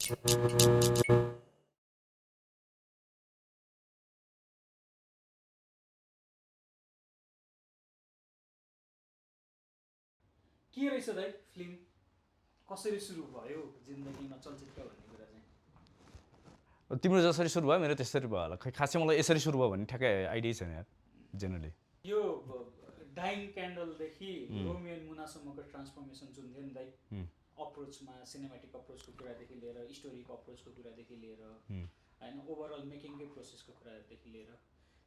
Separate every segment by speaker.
Speaker 1: के रहेछ दाइ फिल्म कसरी सुरु भयो जिन्दगीमा चलचित्र भन्ने कुरा चाहिँ?
Speaker 2: तिम्रो जसरी सुरु भयो मेरो त्यसरी भयो होला खै खासै मलाई यसरी सुरु भयो भन्ने ठ्याक्कै आइडिया छैन यार जेनरली
Speaker 1: यो डाइङ क्यान्डलदेखि रोमियो एन्ड मुनासम्मको ट्रान्सफर्मेसन जुन थियो नि दाइ, अप्रोचमा सिनेमेटिक अप्रोचको कुरादेखि लिएर स्टोरीको अप्रोचको कुरादेखि लिएर होइन ओभरअल मेकिङकै प्रोसेसको कुरादेखि लिएर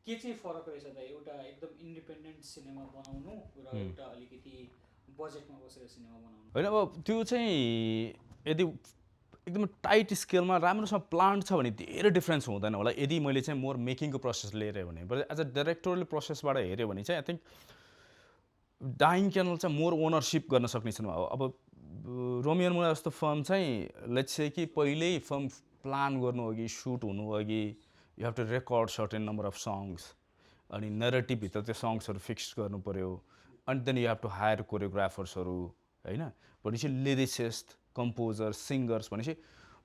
Speaker 1: के चाहिँ फरक रहेछ दाइ एउटा एकदम इन्डिपेन्डेन्ट सिनेमा बनाउनु र एउटा अलिकति बजेटमा बसेर सिनेमा बनाउनु?
Speaker 2: होइन अब त्यो चाहिँ यदि एकदम टाइट स्केलमा राम्रोसँग प्लान्ट छ भने धेरै डिफ्रेन्स हुँदैन होला यदि मैले चाहिँ मोर मेकिङको प्रोसेस लिएर भने। बट एज अ डाइरेक्टोरियल प्रोसेसबाट हेऱ्यो भने चाहिँ आई थिङ्क डाइङ क्यानल चाहिँ मोर ओनरसिप गर्न सक्ने सिनेमा हो। अब रोमियो एन्ड मुना जस्तो फिल्म चाहिँ लेट्स से कि पहिल्यै फिल्म प्लान गर्नु अघि सुट हुनु अघि you have to record certain number of songs अनि नरेटिभभित्र त्यो सङ्ग्सहरू फिक्स गर्नु पऱ्यो अनि then you have to hire कोरियोग्राफर्सहरू होइन। भनेपछि लिरिसिस्ट कम्पोजर सिङ्गर्स भनेपछि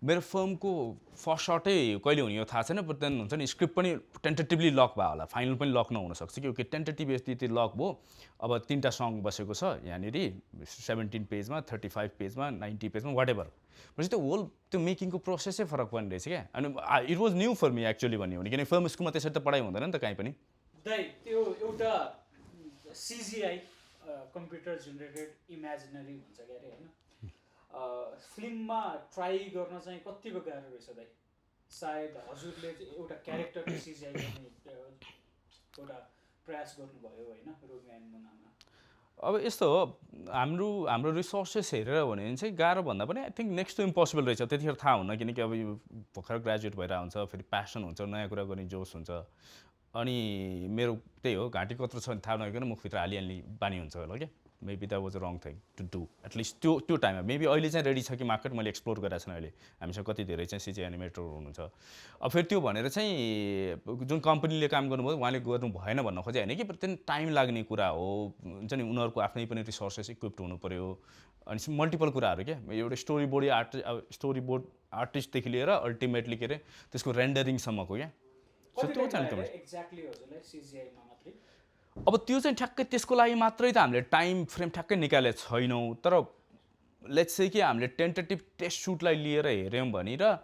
Speaker 2: मेरो फिल्मको फर्स्ट सर्टै कहिले हुने यो थाहा छैन। बट देन हुन्छ नि स्क्रिप्ट पनि टेन्टेटिभली लक भयो होला, फाइनल पनि लक नहुनसक्छ कि ओके टेन्टेटिभ यति लक भयो। अब 3टा सङ्ग बसेको छ यहाँनिर 17 पेजमा 35 पेजमा 90 पेजमा वाट एभर। भनेपछि त्यो होल त्यो मेकिङको प्रोसेसै फरक पर्ने रहेछ क्या। अनि it was new for me actually भन्यो भने, किनकि फिल्म स्कुलमा त्यसरी त पढाइ हुँदैन नि त कहीँ पनि।
Speaker 1: दाइ त्यो एउटा सिजिआई कम्प्युटर जेनेरेटेड इमेजिनरी भन्छ क्या अरे होइन, फिल्ममा ट्राई गर्न चाहिँ कतिको गाह्रो रहेछ दाइ? सायद हजुरले एउटा क्यारेक्टरको सिजिआई गर्ने एउटा प्रयास गर्नुभयो होइन रोमियो एन्ड मुनामा।
Speaker 2: अब यस्तो हो हाम्रो रिसोर्सेस हेरेर भने चाहिँ गाह्रो भन्दा पनि I think next to impossible रहेछ। त्यतिखेर थाहा हुन्न किनकि अब यो भर्खर ग्रेजुएट भएर हुन्छ, फेरि प्यासन हुन्छ, नयाँ कुरा गर्ने जोस हुन्छ। अनि मेरो त्यही हो घाँटी कत्रो छ भने थाहा नभइकन मुखभित्र हालिहाल्ने बानी हुन्छ होला क्या। Maybe that was a wrong thing to do at least त्यो टाइममा। मेबी अहिले चाहिँ रेडी छ कि मार्केट मैले एक्सप्लोर गरेको छैन अहिले। हामीसँग कति धेरै चाहिँ सिजी एनिमेटरहरू हुनुहुन्छ। अब फेरि त्यो भनेर चाहिँ जुन कम्पनीले काम गर्नुभयो उहाँले गर्नु भएन भन्न खोजे होइन कि, त्यहाँ टाइम लाग्ने कुरा हो हुन्छ नि। उनीहरूको आफ्नै पनि रिसोर्सेस इक्विप्ड हुनु पऱ्यो अनि मल्टिपल कुराहरू क्या। एउटा स्टोरी बोर्ड आर्टिस्टदेखि लिएर अल्टिमेटली के अरे त्यसको रेन्डरिङसम्मको क्या। सो त्यो चाहिँ
Speaker 1: एक्ज्याक्टली हजुरलाई सिजिआईमा मात्रै
Speaker 2: अब त्यो चाहिँ ठ्याक्कै त्यसको लागि मात्रै त हामीले टाइम फ्रेम ठ्याक्कै निकालेको छैनौँ। तर लेट्स से कि हामीले टेन्टेटिभ टेस्ट सुटलाई लिएर हेऱ्यौँ भने र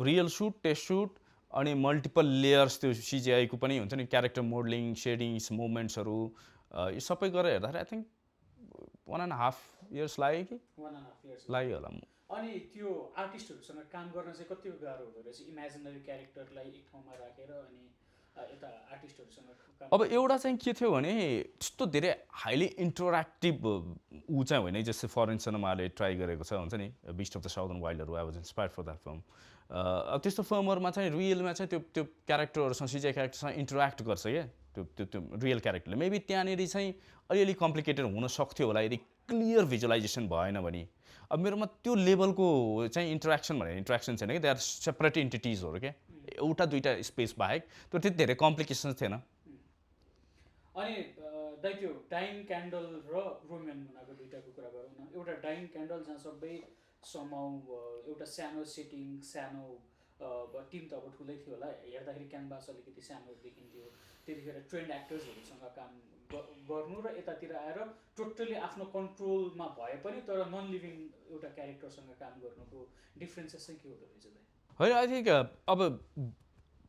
Speaker 2: रियल सुट टेस्ट सुट अनि मल्टिपल लेयर्स त्यो सिजिआईको पनि हुन्छ नि, क्यारेक्टर मोडलिङ सेडिङ्स मुभमेन्ट्सहरू यो सबै गरेर हेर्दाखेरि आई थिङ्क 1.5 इयर्स लाग्यो कि
Speaker 1: 1.5 इयर्स
Speaker 2: लाग्यो होला।
Speaker 1: अनि त्यो आर्टिस्टहरूसँग काम गर्न चाहिँ कतिको गाह्रो हुँदो रहेछ इमेजिनरी क्यारेक्टरलाई एक ठाउँमा राखेर अनि यता आर्टिस्टहरूसँग?
Speaker 2: अब एउटा चाहिँ के थियो भने त्यस्तो धेरै हाइली इन्टरेक्टिभ ऊ चाहिँ होइन, जस्तै फरेन सिनेमाले ट्राई गरेको छ हुन्छ नि बिस्ट अफ द साउदर्न वाइल्डहरू। I was inspired for that film. अब त्यस्तो फिल्महरूमा चाहिँ रियलमा चाहिँ त्यो क्यारेक्टरहरूसँग सिजिआई क्यारेक्टरसँग इन्टरेक्ट गर्छ क्या त्यो रियल क्यारेक्टरले। मेबी त्यहाँनिर चाहिँ अलिअलि कम्प्लिकेटेड हुन सक्थ्यो होला यदि क्लियर भिजुअलाइजेसन भएन भने। अब मेरोमा त्यो लेभलको चाहिँ इन्टरेक्सन भनेर इन्टरेक्सन छैन कि, दे आर सेपरेट इन्टिटिजहरू क्या, एउटा दुईवटा स्पेस बाहेक। त्यो त्यति धेरै कम्प्लिकेसन थिएन।
Speaker 1: अनि दाइ त्यो डाइङ क्यान्डल र रोमियो एन्ड मुनाको दुइटाको कुरा गरौँ न। एउटा डाइङ क्यान्डल जहाँ सबै समाउ एउटा सानो सेटिङ सानो टिम त अब ठुलै थियो होला, हेर्दाखेरि क्यानभास अलिकति सानो देखिन्थ्यो। त्यतिखेर ट्रेन्ड एक्टर्सहरूसँग काम गर्नु र यतातिर आएर टोटली आफ्नो कन्ट्रोलमा भए पनि तर नन लिभिङ एउटा क्यारेक्टरसँग काम गर्नुको डिफ्रेन्सेस चाहिँ के हुँदो रहेछ दाइ?
Speaker 2: होइन आई थिङ्क अब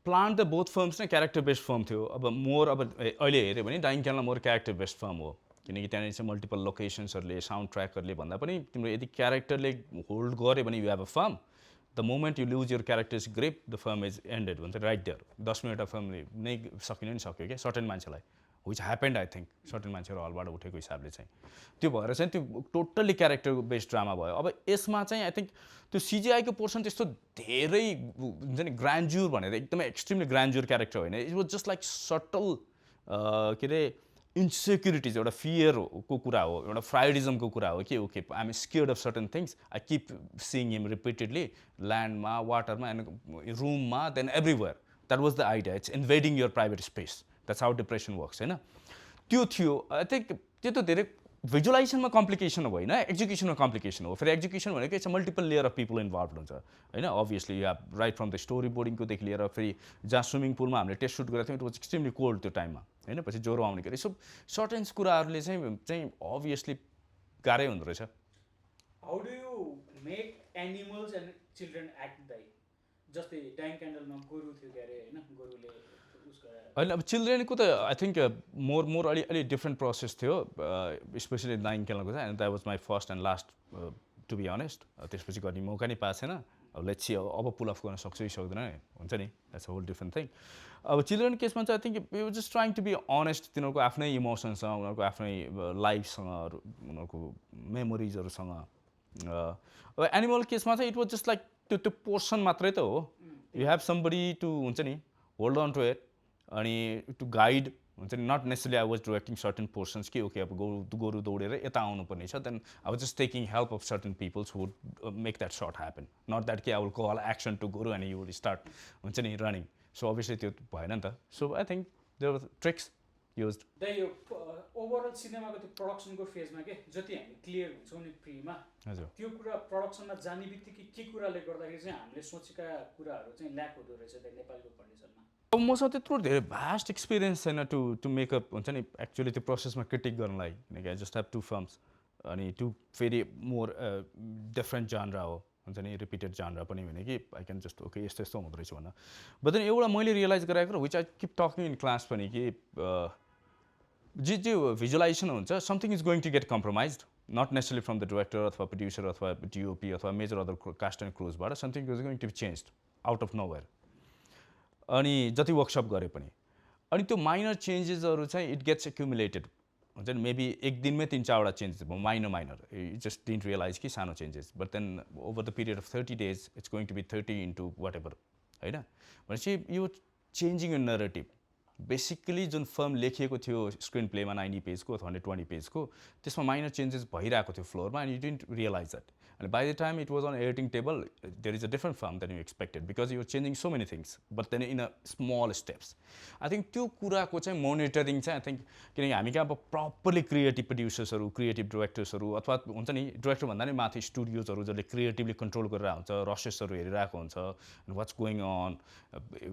Speaker 2: प्लान त बोथ फिल्म्स नै क्यारेक्टर बेस्ड फिल्म थियो। अब मोर अब अहिले हेऱ्यो भने dying canal more character based film हो किनकि त्यहाँनिर चाहिँ मल्टिपल लोकेसन्सहरूले साउन्ड ट्र्याकहरूले भन्दा पनि तिम्रो यदि क्यारेक्टरले होल्ड गर्यो भने you have a film. The moment you lose your characters grip the film is ended भन्छ राइट देयर। 10 मिनट फिल्मले नै सकिन नि सक्यो क्या सर्टेन मान्छेलाई, which happened I think certain मान्छेहरू हलबाट उठेको हिसाबले चाहिँ। त्यो भएर चाहिँ त्यो टोटल्ली क्यारेक्टर बेस्ड ड्रामा भयो। अब यसमा चाहिँ आई थिङ्क त्यो सिजिआईको पोर्सन त्यस्तो धेरै हुन्छ नि ग्रान्ड्युर भनेर एकदमै एक्सट्रिमली ग्रान्ड्युर क्यारेक्टर होइन। It was just like subtle के अरे इन्सेक्युरिटिज, एउटा फियरको कुरा हो, एउटा फ्राइडिजमको कुरा हो कि okay I am scared of certain things, I keep seeing him repeatedly ल्यान्डमा वाटरमा एन्ड रुममा then everywhere. That was the idea, it's invading your private space. That's how depression works होइन। त्यो थियो आई थिङ्क। त्यो त धेरै भिजुलाइजेसनमा कम्प्लिकेसन होइन, एक्जिक्युसनमा कम्प्लिकेसन हो। फेरि एक्जिक्युसन भनेको it's multiple layer of people involve हुन्छ होइन। Obviously right from the story बोर्डिङकोदेखि लिएर फेरि जहाँ स्विमिङ पुलमा हामीले टेस्ट सुट गरेको थियौँ, इट वाज एक्सट्रिमली कोल्ड त्यो टाइममा होइन, पछि ज्वरो आउने गरी। सो सर्टेन्स कुराहरूले चाहिँ अभियसली गाह्रै हुँदो रहेछ।
Speaker 1: How do you make animals and children act दाइ? जस्तै डाइङ क्यान्डलमा गोरु थियो के अरे होइन, गोरुले
Speaker 2: होइन अब चिल्ड्रेनको त आई थिङ्क मोर अलि डिफ्रेन्ट प्रोसेस थियो, स्पेसली डाइङ क्यान्डलको चाहिँ। And that was my first and last to be honest. त्यसपछि गर्ने मौका नै पाएको छैन। अब लेट्स सी अब पुल अफ गर्न सक्छु कि सक्दैन, हुन्छ नि, that's a whole different thing. अब चिल्ड्रेन केसमा चाहिँ I think you just trying to be honest. तिनीहरूको आफ्नै इमोसन्ससँग, उनीहरूको आफ्नै लाइफसँग, उनीहरूको मेमोरिजहरूसँग। अब एनिमल केसमा चाहिँ इट वाज जस्ट लाइक त्यो पोर्सन मात्रै त हो। यु हेभ समबडी टु हुन्छ नि होल्ड अन टु इट, अनि टु गाइड हुन्छ नि। Not necessarily I was directing certain portions कि ओके अब गोरु दौडेर यता आउनुपर्ने छ, then I was just taking help of certain peoples would make that sort happen. Not that कि I will call action to गोरु एन्ड यु वुड स्टार्ट हुन्छ नि रनिङ। सो अभियसली त्यो भएन नि त। So I think there were tricks used.
Speaker 1: यो overall सिनेमाको त्यो प्रडक्सनको फेजमा के जति हामी क्लियर हुन्छौँ नि प्रीमा,
Speaker 2: हजुर,
Speaker 1: त्यो कुरा प्रडक्सनमा जाने बित्तिकै के कुराले गर्दाखेरि चाहिँ हामीले सोचेका कुराहरू चाहिँ ल्याक हुँदो रहेछ त नेपालको कन्डिसनमा?
Speaker 2: अब मसँग त्यत्रो धेरै भास्ट एक्सपिरियन्स छैन टु मेकअप हुन्छ नि एक्चुअली त्यो प्रोसेसमा क्रिटिक गर्नलाई। किनकि आई जस्ट हेभ 2 फिल्म्स, अनि त्यो फेरि मोर डिफ्रेन्ट जानरा हो हुन्छ नि, रिपिटेड जानरा पनि होइन कि आई क्यान जस्ट ओके यस्तो यस्तो हुँदो रहेछ भन्न। बट देन एउटा मैले रियलाइज गराएको which I keep talking in class पनि कि जो भिजुलाइजेसन हुन्छ, something is going to get compromise, not necessarily from the director अथवा प्रड्युसर अथवा डिओपी अथवा मेजर अदर कास्ट एन्ड क्रुजबाट। Something is going to be change out of nowhere. अनि जति वर्कसप गरे पनि अनि त्यो माइनर चेन्जेसहरू चाहिँ इट गेट्स एक्युमुलेटेड हुन्छ नि। मेबी एक दिनमै 3-4वटा चेन्जेस भयो, minor you just didn't realise कि सानो changes. But then over the period of 30 days it's going to be 30 into whatever होइन। भनेपछि यो चेन्जिङ इन नरेटिभ बेसिकली जुन फिल्म लेखिएको थियो स्क्रिन प्लेमा 90 पेजको अथवा 120 पेजको, त्यसमा माइनर चेन्जेस भइरहेको थियो फ्लोरमा, and you didn't realize that. And by the time it was on editing table, there is a different film than you expected because you were changing so many things, but then in a small steps. I think त्यो कुराको चाहिँ monitoring चाहिँ I think, किनकि हामी कहाँ अब properly creative प्रड्युसर्सहरू, creative डिरेक्टर्सहरू अथवा हुन्छ नि डिरेक्टर भन्दा नि माथि स्टुडियोजहरू जसले क्रिएटिभली कन्ट्रोल गरेर हुन्छ, रसेसहरू हेरिरहेको हुन्छ, what's going on,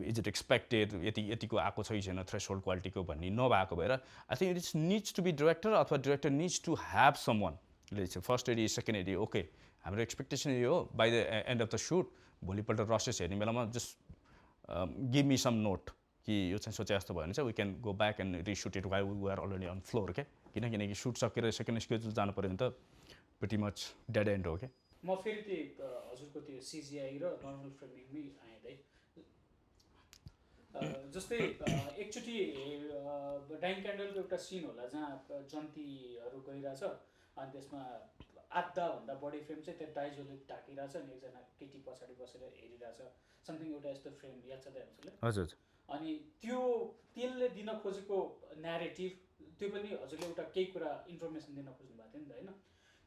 Speaker 2: is it expected, यतिको आएको छ कि छैन, थ्रेसहोल्ड क्वालिटीको भन्ने नभएको भएर I think it needs to be director अथवा director needs to have someone first AD second AD. Okay हाम्रो एक्सपेक्टेसन यो हो by the end of the shoot भोलिपल्ट रसेस हेर्ने बेलामा just give me some note कि यो चाहिँ सोचे जस्तो भयो भने चाहिँ we can go back and reshoot it why we are already on floor क्या। किनकि सुट सकेर सेकेन्ड स्केड्युल जानु पऱ्यो भने त प्रिटी मच डेड एन्ड हो क्या।
Speaker 1: म फेरि त्यो हजुरको त्यो सिजिआई र नर्मल फ्रेमिङमै आएँ है। जस्तै एकचोटि डाइङ क्यान्डलको एउटा सिन होला जहाँ जन्तीहरू गइरहेछ, अनि त्यसमा आधाभन्दा बढी फ्रेम चाहिँ त्यो डाइजोले ढाकिरहेछ, अनि एकजना केटी पछाडि बसेर हेरिरहेछ, समथिङ एउटा यस्तो फ्रेम याद छ त हजुरले?
Speaker 2: हजुर।
Speaker 1: अनि त्यसले दिन खोजेको न्यारेटिभ त्यो पनि हजुरले एउटा केही कुरा इन्फर्मेसन दिन खोज्नु भएको थियो नि त होइन?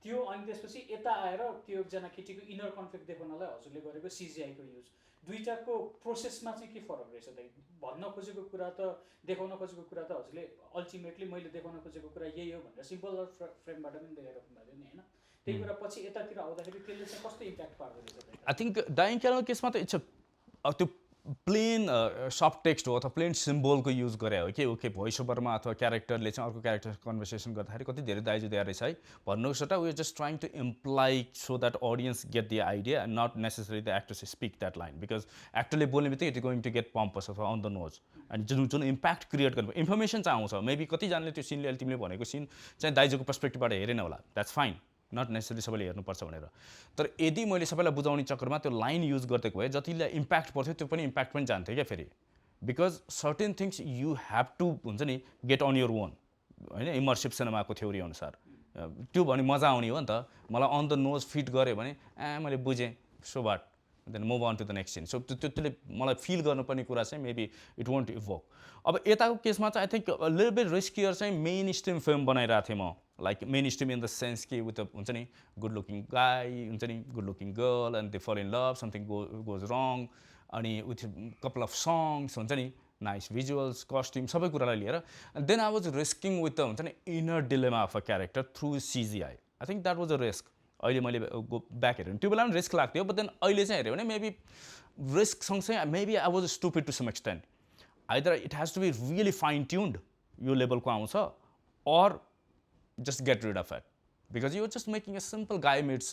Speaker 1: त्यो अनि त्यसपछि यता आएर त्यो एकजना केटीको इनर कन्फ्लिक्ट देखाउनलाई हजुरले गरेको सिजिआईको युज, दुईटाको प्रोसेसमा चाहिँ के फरक रहेछ त? भन्न खोजेको कुरा त देखाउन खोजेको कुरा त हजुरले अल्टिमेटली मैले देखाउन खोजेको कुरा यही हो भनेर सिम्पल फ्रेमबाट पनि देखाइराख्नु भएको थियो नि होइन? त्यही कुरा पछि यतातिर आउँदाखेरि त्यसले चाहिँ कस्तो इम्प्याक्ट पार्दो रहेछ?
Speaker 2: आई थिङ्क डाइङ क्यान्डल केसमा त इट्स त्यो प्लेन सफ्ट टेक्स्ट हो अथवा प्लेन सिम्बलको युज गरे हो कि ओके भोइस ओभरमा अथवा क्यारेक्टरले चाहिँ अर्को क्यारेक्टर कन्भर्सेसन गर्दाखेरि कति धेरै दाइजो दिएर रहेछ है भन्नुको सट्टा we are just trying to imply so that audience get the idea and not necessary the actors speak that line, because एक्टरले बोल्ने बित्तिकै it going to get pompous अथवा अन द नोज, अनि जुन इम्प्याक्ट क्रिएट गर्नु information चाहिँ आउँछ। Maybe कतिजनाले त्यो सिनले तिमीले भनेको सिन चाहिँ दाइजोको पर्सपेक्टिभबाट हेरेन होला, द्याट्स फाइन, नट नेसेसरी सबैले हेर्नुपर्छ भनेर। तर यदि मैले सबैलाई बुझाउने चक्करमा त्यो लाइन युज गरिदिएको भए जतिलाई इम्प्याक्ट पर्थ्यो त्यो पनि इम्प्याक्ट पनि जान्थ्यो क्या फेरि, because certain things you have to हुन्छ नि गेट अन योर ओन होइन, इमर्सिभ सिनेमाको थ्योरी अनुसार त्यो भने मजा आउने हो नि त। मलाई अन द नोज फिट गऱ्यो भने मैले बुझेँ so what, then move on to the next scene. So त्यसले मलाई फिल गर्नुपर्ने कुरा चाहिँ मेबी इट वन्ट इभोक। अब यताको केसमा चाहिँ I think little beet riskier चाहिँ मेन स्ट्रिम फिल्म बनाइरहेको थिएँ म, like main stream in the sense कि विथ हुन्छ नि गुड लुकिङ गाई हुन्छ नि good looking girl and they फल इन लभ, समथिङ गोज रङ, अनि विथ कपाल अफ सङ्ग्स हुन्छ नि नाइस भिजुअल्स कस्ट्युम सबै कुरालाई लिएर then I was risking with the हुन्छ नि inner dilemma of a character through CGI I think that was a risk अहिले मैले ब्याक हेऱ्यो भने त्यो बेला पनि रिस्क लाग्थ्यो बट देन अहिले चाहिँ हेऱ्यो भने मेबी रिस्क सँगसँगै maybe I was stupid to some extent either it has to be really fine tuned यो लेभलको आउँछ or just get rid of it because you're just making a simple guy meets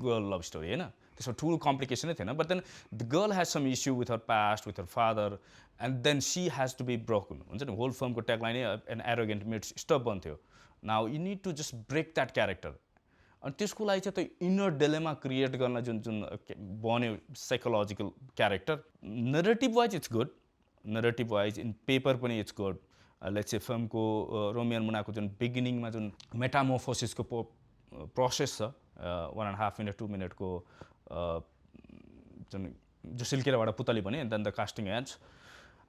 Speaker 2: girl love story होइन त्यसमा ठुलो कम्प्लिकेसनै थिएन but then the girl has some issue with her past with her father and then she has to be broken हुन्छ नि whole फिल्मको tagline an arrogant meets stubborn थियो now you need to just break that character अनि त्यसको लागि चाहिँ त्यो inner dilemma create गर्न जुन जुन बन्यो psychological character narrative wise it's good narrative wise in paper पनि इट्स गुड लेट्स से फिल्मको रोमियो एन्ड मुनाको जुन बिगिनिङमा जुन मेटामोर्फोसिसको प्रोसेस छ 1.5 मिनट 2 मिनटको जुन जो सिल्केरबाट पुतली भने then the casting ends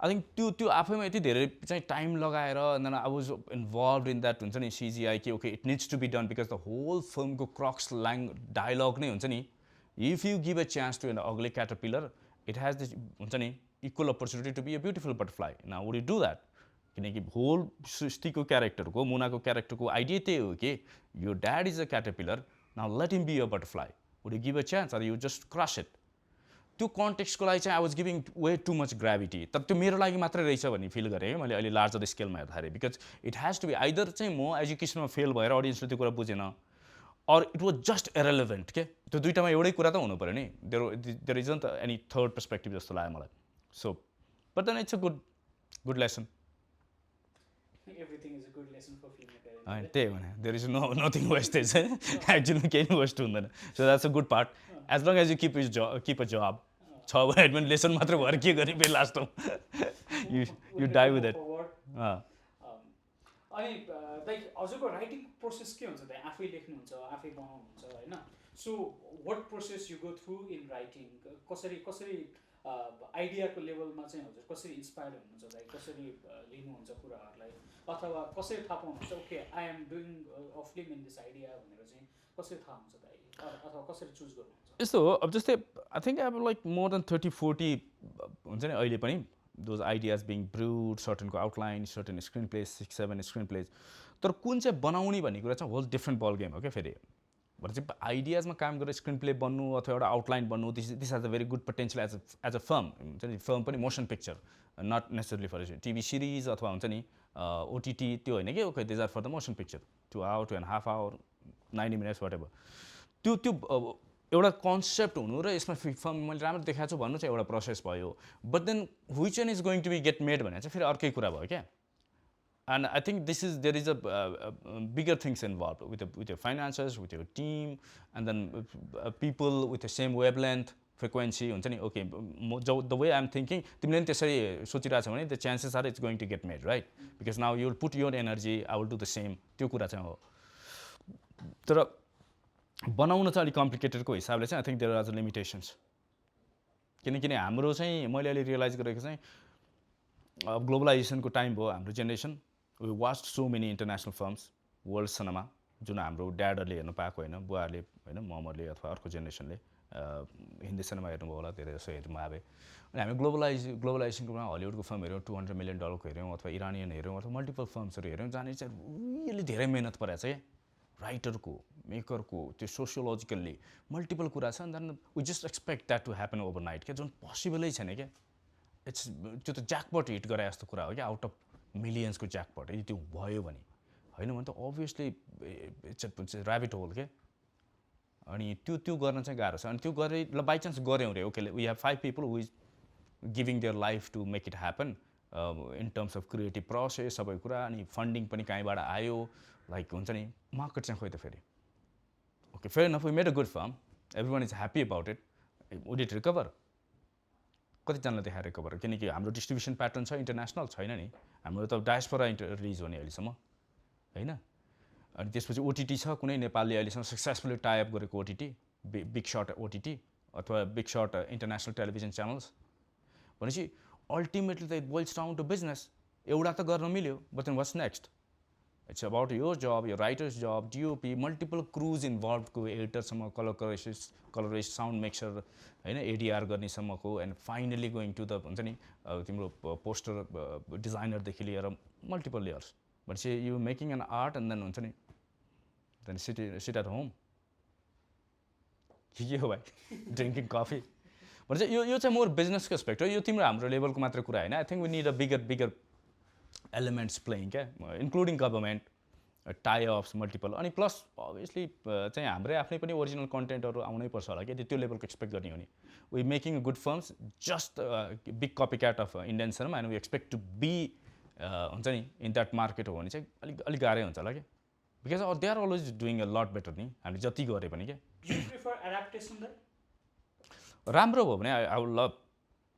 Speaker 2: I think त्यो आफैमा यति धेरै चाहिँ टाइम लगाएर then I was involve in that हुन्छ नि सिजिआई कि okay it needs to be done because the whole फिल्मको क्रक्स डायलग नै हुन्छ नि if you give a chance to an ugly caterpillar it has this हुन्छ नि equal opportunity to be a beautiful butterfly now would you do that किनकि whole सृष्टिको क्यारेक्टरको मुनाको क्यारेक्टरको आइडिया त्यही हो कि यो dad is a caterpillar now let him be a butterfly would you give a chance or you just crush it त्यो कन्टेक्स्टको लागि चाहिँ I was giving way too much gravity तर त्यो मेरो लागि मात्रै रहेछ भन्ने फिल गरेँ मैले अहिले लार्जर स्केलमा हेर्दाखेरि because it has to be either चाहिँ म एजुकेसनमा फेल भएर अडियन्सले त्यो कुरा बुझेन or it was just irrelevant के त्यो दुइटामा एउटै कुरा त हुनु पऱ्यो नि there isn't any third perspective जस्तो लाग्यो मलाई so but then it's a good lesson
Speaker 1: Everything is a good lesson for filmmaker.
Speaker 2: होइन त्यही भने there is nothing wastage actually केही पनि वेस्ट हुँदैन so that's a good part as long as you keep a job छ भने पनि lesson मात्र भएर के गर्ने फेरि लास्टमा यु डाइ विथ इट
Speaker 1: अनि लाइक हजुरको राइटिङ प्रोसेस के हुन्छ त आफै लेख्नुहुन्छ आफै बनाउनुहुन्छ होइन so what process you go through in writing कसरी आइडियाको लेभलमा चाहिँ हजुर कसरी इन्सपायर हुनुहुन्छ लाइक कसरी लिनुहुन्छ कुराहरूलाई अथवा कसरी थाहा पाउनुहुन्छ okay I am doing a film in this idea भनेर चाहिँ कसरी थाहा हुन्छ त अथवा कसरी चुज गर्नुहुन्छ
Speaker 2: यस्तो हो अब जस्तै आई थिङ्क अब लाइक मोर देन 30-40 हुन्छ नि अहिले पनि दोज आइडियाज बिङ ब्रुड सर्टनको outline certain screenplays 6-7 screenplays तर कुन चाहिँ बनाउने भन्ने कुरा चाहिँ होल डिफ्रेन्ट बल गेम हो क्या फेरि भने चाहिँ आइडियाजमा काम गरेर स्क्रिन प्ले बन्नु अथवा एउटा आउटलाइन बन्नु this has a very good potential as a film हुन्छ नि फिल्म पनि motion picture not necessarily for TV series अथवा हुन्छ नि ओटिटी त्यो होइन कि okay these are for the motion picture 2 hour 2.5 hour 90 minutes whatever त्यो एउटा कन्सेप्ट हुनु र यसमा फिल्म मैले राम्रो देखाएको छु भन्नु चाहिँ एउटा प्रोसेस भयो but then which one is going to be get made भने चाहिँ फेरि अर्कै कुरा भयो क्या and I think there is a bigger things involved with your finances, with your team, and then people with the same wavelength, frequency. Okay, the way I'm thinking, the chances are it's going to get made, right? Because now you'll put your energy, I will do the same. त्यो कुरा चाहिँ हो तर बनाउन चाहिँ अलिक कम्प्लिकेटेडको हिसाबले चाहिँ I think there are limitations किनकि हाम्रो चाहिँ मैले अहिले रियलाइज गरेको चाहिँ ग्लोबलाइजेसनको टाइम भयो हाम्रो generation we watch so many international films world cinema जुन हाम्रो ड्याडहरूले हेर्नु पाएको होइन बुवाहरूले होइन ममहरूले अथवा अर्को जेनेरेसनले हिन्दी सिनेमा हेर्नुभयो होला धेरै जसो हेर्नु आए अनि हामी ग्लोबलाइजेसनको हलिउडको फिल्म हेऱ्यौँ $200 million हेऱ्यौँ अथवा इरानियन हेऱ्यौँ अथवा मल्टिपल फिल्म्सहरू हेऱ्यौँ जहाँनिर चाहिँ रियली धेरै मेहनत परेको छ क्या राइटरको मेकरको त्यो सोसियोलोजिकल्ली मल्टिपल कुरा छ अनि we just expect that to happen overnight क्या जुन पोसिबलै छैन क्या इट्स त्यो त ज्याकपट हिट गरे जस्तो कुरा हो क्या आउट अफ मिलियन्सको ज्याकपट यदि त्यो भयो भने होइन भने त अभियसली इट्स ऱ्याबिट होल के अनि त्यो गर्न चाहिँ गाह्रो छ अनि त्यो गरे ल बाइचान्स गऱ्यौँ रे okay we have 5 people who is giving their life to make it happen in terms of creative process सबै कुरा अनि फन्डिङ पनि कहीँबाट आयो लाइक हुन्छ नि मार्केट चाहिँ खोइ त फेरि okay fair enough we made a good film every one is happy about it would it recover कतिजनालाई देखाएर रिकभर किनकि हाम्रो डिस्ट्रिब्युसन प्याटर्न छ इन्टरनेसनल छैन नि हाम्रो त डायस्पोरा रिलिज हो नि अहिलेसम्म होइन अनि त्यसपछि ओटिटी छ कुनै नेपालले अहिलेसम्म सक्सेसफुली टाइअप गरेको ओटिटी बिग सर्ट ओटिटी अथवा big shot international television channels भनेपछि अल्टिमेटली त it boils down to business एउटा त गर्न मिल्यो but then what's next it's about your job, यो writers job, DOP, multiple crews इन्भल्भको एडिटरसम्म, कलरिस्ट, साउन्ड मिक्सर होइन, एडिआर गर्नेसम्मको, and finally going to the हुन्छ नि तिम्रो पोस्टर डिजाइनरदेखि लिएर मल्टिपल लेयर्स. भनेपछि you making an art and then हुन्छ नि देन सिट एट होम के हो भाइ ड्रिङ्किङ कफी. भनेपछि यो चाहिँ मोर बिजनेसको एस्पेक्ट हो. यो तिम्रो हाम्रो लेभलको मात्र कुरा होइन. I think we need a bigger elements playing क्या, इन्क्लुडिङ गभर्मेन्ट, टाइअप्स मल्टिपल, अनि प्लस अभियसली चाहिँ हाम्रै आफ्नै पनि ओरिजिनल कन्टेन्टहरू आउनै पर्छ होला क्या, त्यो लेभलको एक्सपेक्ट गर्ने हो नि. We making a good films, just big copy cat of Indian cinema, and we expect to be हुन्छ नि इन द्याट मार्केट हो भने चाहिँ अलिक गाह्रै हुन्छ होला क्या, because they are always doing a lot better नि हामीले जति गरे पनि क्या. राम्रो भयो भने आई वुड लभ,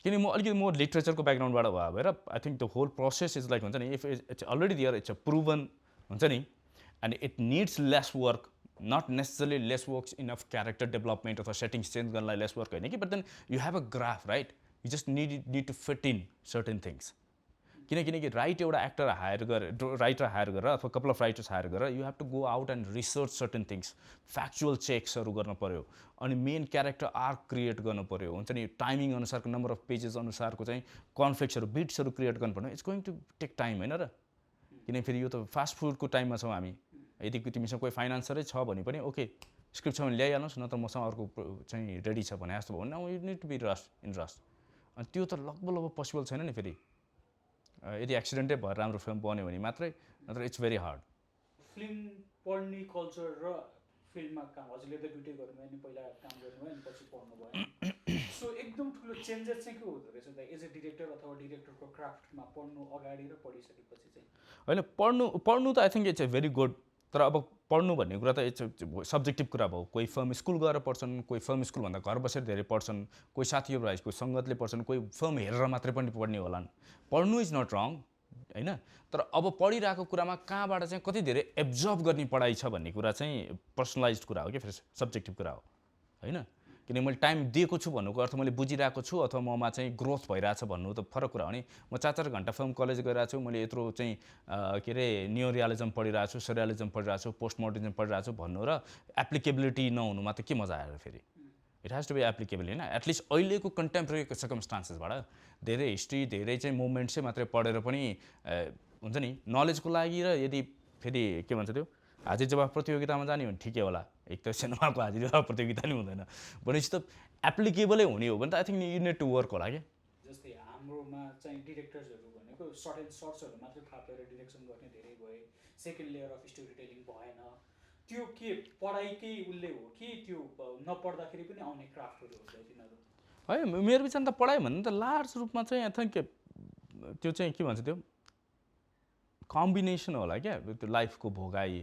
Speaker 2: किन म अलिकति म लिटरेचरको ब्याकग्राउन्डबाट भएर I think the whole process is like हुन्छ नि, if it's already there, it's a proven हुन्छ नि, and it needs less work, not necessarily less works enough character development अथवा सेटिङ्स चेन्ज गर्नलाई लेस वर्क होइन कि, but then you have a graph right, you just need to fit in certain things. किनकि right एउटा actor hire गरेर, writer hire गरेर अथवा couple of writers higher गरेर you have to go out and research certain things, factual चेक्सहरू गर्न पऱ्यो, अनि मेन क्यारेक्टर आर्क क्रिएट गर्नु पऱ्यो हुन्छ नि, टाइमिङ अनुसारको नम्बर अफ पेजेस अनुसारको चाहिँ कन्फ्लिक्ट्सहरू, बिट्सहरू क्रिएट गर्नु पर्ने. It's going to take time होइन र, किनकि फेरि यो त फास्ट फुडको टाइममा छौँ हामी. यदि तिमीसँग कोही फाइनेन्सरै छ भने पनि ओके स्क्रिप्ट छ भने ल्याइहाल्नुहोस्, न त मसँग अर्को चाहिँ रेडी छ भने जस्तो भयो भने you need to be rust. अनि त्यो त लगभग पोसिबल छैन नि फेरि, यदि एक्सिडेन्टै भएर राम्रो फिल्म बन्यो भने मात्रै, नत्र इट्स भेरी हार्ड.
Speaker 1: फिल्म पढ्ने कल्चर र फिल्ममा काम, हजुरले त दुइटै गर्नुभयो नि, पहिला काम गर्नुभयो अनि पछि पढ्नुभयो, सो एकदम ठुलो चेन्जेस चाहिँ के हुँदो रहेछ त एज अ डिरेक्टर अथवा डिरेक्टरको क्राफ्टमा पढ्नु अगाडि र पढिसकेपछि चाहिँ?
Speaker 2: होइन, पढ्नु त I think it's a very good, तर अब पढ्नु भन्ने कुरा त इट्स सब्जेक्टिभ कुरा भयो. कोही फिल्म स्कुल गएर पढ्छन्, कोही फिल्म स्कुलभन्दा घर बसेर धेरै पढ्छन्, कोही साथीहरू आइस, कोही सङ्गतले पढ्छन्, कोही फिल्म हेरेर मात्रै पनि पढ्ने होलान्. पढ्नु इज नट रङ होइन, तर अब पढिरहेको कुरामा कहाँबाट चाहिँ कति धेरै एब्जर्भ गर्ने पढाइ छ भन्ने कुरा चाहिँ पर्सनलाइज कुरा हो कि, फेरि सब्जेक्टिभ कुरा हो होइन. किन मैले टाइम दिएको छु भन्नुको अर्थ मैले बुझिरहेको छु अथवा ममा चाहिँ ग्रोथ भइरहेछ भन्नु त फरक कुरा हो नि. म 4 घन्टा फिल्म कलेज गइरहेको छु, मैले यत्रो चाहिँ के अरे न्यू रियालिजम पढिरहेको छु, सरियालिजम पढिरहेको छु, पोस्ट मोडर्निजम पढिरहेको छु भन्नु र एप्लिकेबिलिटी नहुनुमा त के मजा आएर फेरि. It has to be applicable होइन, एटलिस्ट अहिलेको कन्टेम्पोरेरी सर्कमस्टान्सेसबाट धेरै हिस्ट्री, धेरै चाहिँ मुभमेन्ट चाहिँ मात्रै पढेर पनि हुन्छ नि नलेजको लागि. र यदि फेरि के भन्छ त्यो हाजिर जवाब प्रतियोगितामा जाने भने ठिकै होला, एक त सिनेमाको हाजिर जवाब प्रतियोगिता नि हुँदैन भनेपछि त एप्लिकेबलै हुने हो भने त I think you need to work होला क्या.
Speaker 1: जस्तै हाम्रोमा चाहिँ डिरेक्टर्सहरू भनेको सर्ट एन्ड सर्ट्सहरू मात्रै थापेर डिरेक्सन गर्ने धेरै भए, second layer of story telling भएन. त्यो के पढाइकै उसले हो कि त्यो नपढ्दाखेरि पनि आउने क्राफ्टहरू हुन्छ तिनीहरू?
Speaker 2: है मेरो विचारमा त पढाइ भन्ने त लार्ज रूपमा चाहिँ आई थिङ्क त्यो चाहिँ के भन्छ त्यो कम्बिनेसन होला क्या. त्यो लाइफको भोगाई,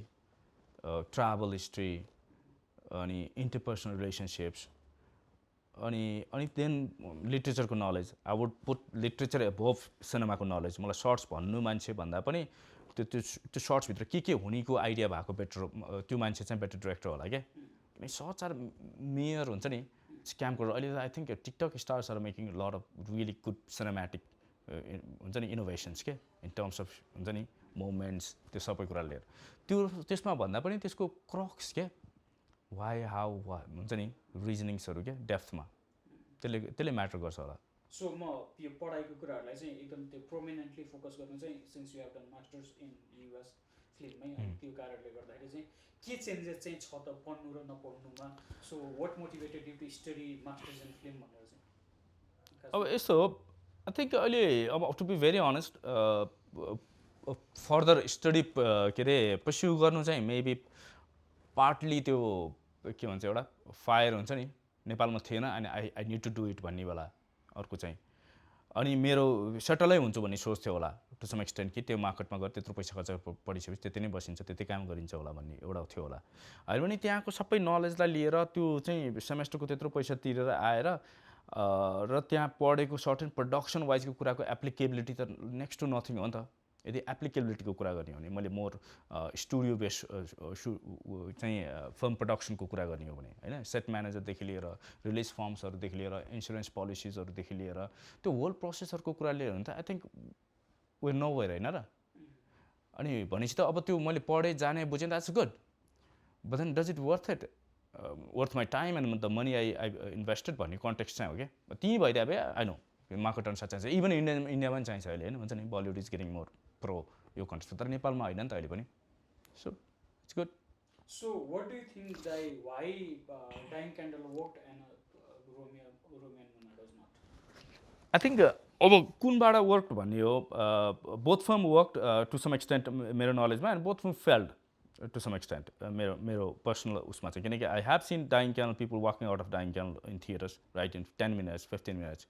Speaker 2: ट्राभल हिस्ट्री, अनि इन्टरपर्सनल रिलेसनसिप्स, अनि देन लिट्रेचरको knowledge. I would put literature above सिनेमाको नलेज. मलाई सर्ट्स भन्नु मान्छे भन्दा पनि त्यो सर्ट्सभित्र के हुनेको आइडिया भएको बेटर, त्यो मान्छे चाहिँ बेटर डिरेक्टर होला क्या. किनकि सर्ट्स आर मेयर हुन्छ नि स्क्याम गरेर. अहिले I think TikTok stars are making lot of really good cinematic हुन्छ नि इनोभेसन्स के, इन टर्म्स अफ हुन्छ नि मोमेन्ट्स, त्यो सबै कुरा लिएर. त्यसमा भन्दा पनि त्यसको क्रक्स क्या, वाइ हाउ हुन्छ नि रिजनिङ्सहरू क्या डेप्थमा, त्यसले म्याटर गर्छ होला.
Speaker 1: सो म यो पढाइको कुराहरूलाई चाहिँ एकदम त्यो प्रोमिनेन्टली फोकस गर्नु चाहिँ, since you have done masters in US फिल्ममै, अनि त्यो कारणले गर्दाखेरि चाहिँ के चेन्जेस चाहिँ छ त पढ्नु र नपढ्नुमा? So what motivated you to study masters in film भनेर चाहिँ?
Speaker 2: अब यस्तो हो, आई थिङ्क अहिले अब to be very honest further study के अरे पर्स्यु गर्नु चाहिँ मेबी पार्टली त्यो के भन्छ एउटा फायर हुन्छ नि नेपालमा थिएन, अनि I need to do it भन्ने बेला अर्को चाहिँ. अनि मेरो सेटलै हुन्छु भन्ने सोच थियो होला टु सम एक्सटेन्ट कि त्यो मार्केटमा गएर त्यत्रो पैसा खर्च पढिसकेपछि त्यति नै बसिन्छ, त्यति काम गरिन्छ होला भन्ने एउटा थियो होला. अहिले पनि त्यहाँको सबै नलेजलाई लिएर त्यो चाहिँ सेमेस्टरको त्यत्रो पैसा तिरेर आएर र त्यहाँ पढेको सर्टेन प्रडक्सन वाइजको कुराको एप्लिकेबिलिटी त नेक्स्ट टु नथिङ हो नि त. यदि एप्लिकेबिलिटीको कुरा गर्ने हो भने मैले मोर स्टुडियो बेस चाहिँ फिल्म प्रडक्सनको कुरा गर्ने हो भने होइन, सेट म्यानेजरदेखि लिएर रिलिज फर्म्सहरूदेखि लिएर इन्सुरेन्स पोलिसिजहरूदेखि लिएर त्यो होल प्रोसेसहरूको कुरा लिएर भने त I think where nowhere होइन र. अनि भनेपछि त अब त्यो मैले पढेँ जाने बुझेँ that's good but then does it worth it worth my time and the money I invested भन्ने कन्टेक्स्ट चाहिँ हो क्या त्यहीँ भइदियो अब आई नो मार्केट अनुसार चाहिन्छ इभन इन्डियामा पनि चाहिन्छ अहिले होइन हुन्छ नि Bollywood is getting more pro यो कन्टेक्स्ट तर नेपालमा होइन नि त अहिले पनि so it's good
Speaker 1: So, what do you think why Dying Candle worked and Romeo and Muna does not?
Speaker 2: I think अब कुनबाट वर्क भन्ने हो both form work to some extent मेरो नलेजमा and both form failed to some extent मेरो personal उसमा चाहिँ किनकि I have seen Dying Candle people walking out of Dying Candle in theatres right in 10 minutes 15 minutes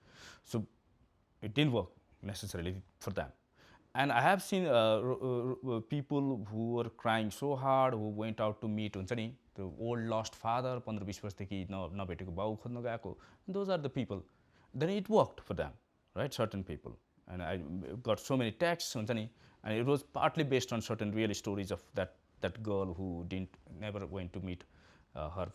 Speaker 2: so it didn't work necessarily for them and I have seen people who were crying so hard who went out to meet हुन्छ नि त्यो old lost father 15-20 वर्षदेखि नभेटेको बाउ खोज्न गएको those are the people then it worked for them, right? Certain people. And I got so many texts, and it was partly based on certain real stories of that girl who never went to meet her